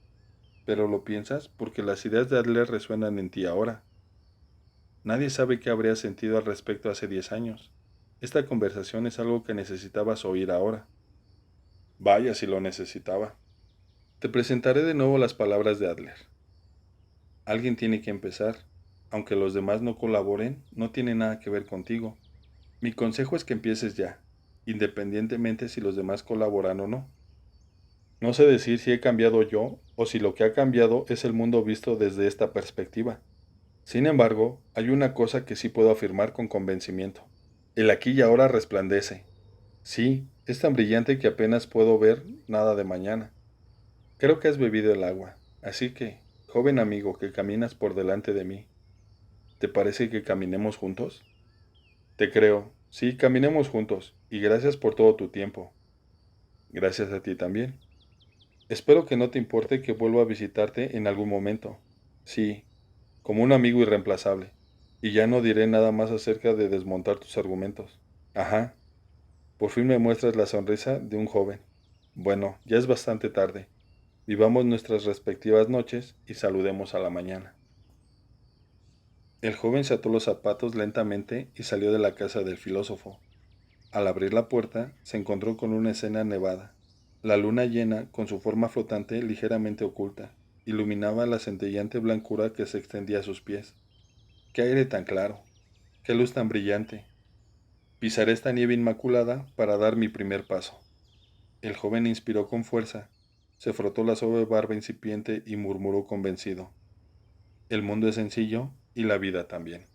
pero lo piensas porque las ideas de Adler resuenan en ti ahora. Nadie sabe qué habría sentido al respecto hace 10 años. Esta conversación es algo que necesitabas oír ahora. Vaya si lo necesitaba. Te presentaré de nuevo las palabras de Adler. Alguien tiene que empezar. Aunque los demás no colaboren, no tiene nada que ver contigo. Mi consejo es que empieces ya, independientemente si los demás colaboran o no. No sé decir si he cambiado yo o si lo que ha cambiado es el mundo visto desde esta perspectiva. Sin embargo, hay una cosa que sí puedo afirmar con convencimiento. El aquí y ahora resplandece. Sí, es tan brillante que apenas puedo ver nada de mañana. Creo que has bebido el agua, así que, joven amigo que caminas por delante de mí, ¿te parece que caminemos juntos? Te creo, sí, caminemos juntos, y gracias por todo tu tiempo. Gracias a ti también. Espero que no te importe que vuelva a visitarte en algún momento. Sí, como un amigo irreemplazable. Y ya no diré nada más acerca de desmontar tus argumentos. Ajá, por fin me muestras la sonrisa de un joven. Bueno, ya es bastante tarde. Vivamos nuestras respectivas noches y saludemos a la mañana. El joven se ató los zapatos lentamente y salió de la casa del filósofo. Al abrir la puerta, se encontró con una escena nevada. La luna llena, con su forma flotante ligeramente oculta, iluminaba la centelleante blancura que se extendía a sus pies. ¡Qué aire tan claro! ¡Qué luz tan brillante! Pisaré esta nieve inmaculada para dar mi primer paso. El joven inspiró con fuerza, se frotó la suave barba incipiente y murmuró convencido. El mundo es sencillo y la vida también.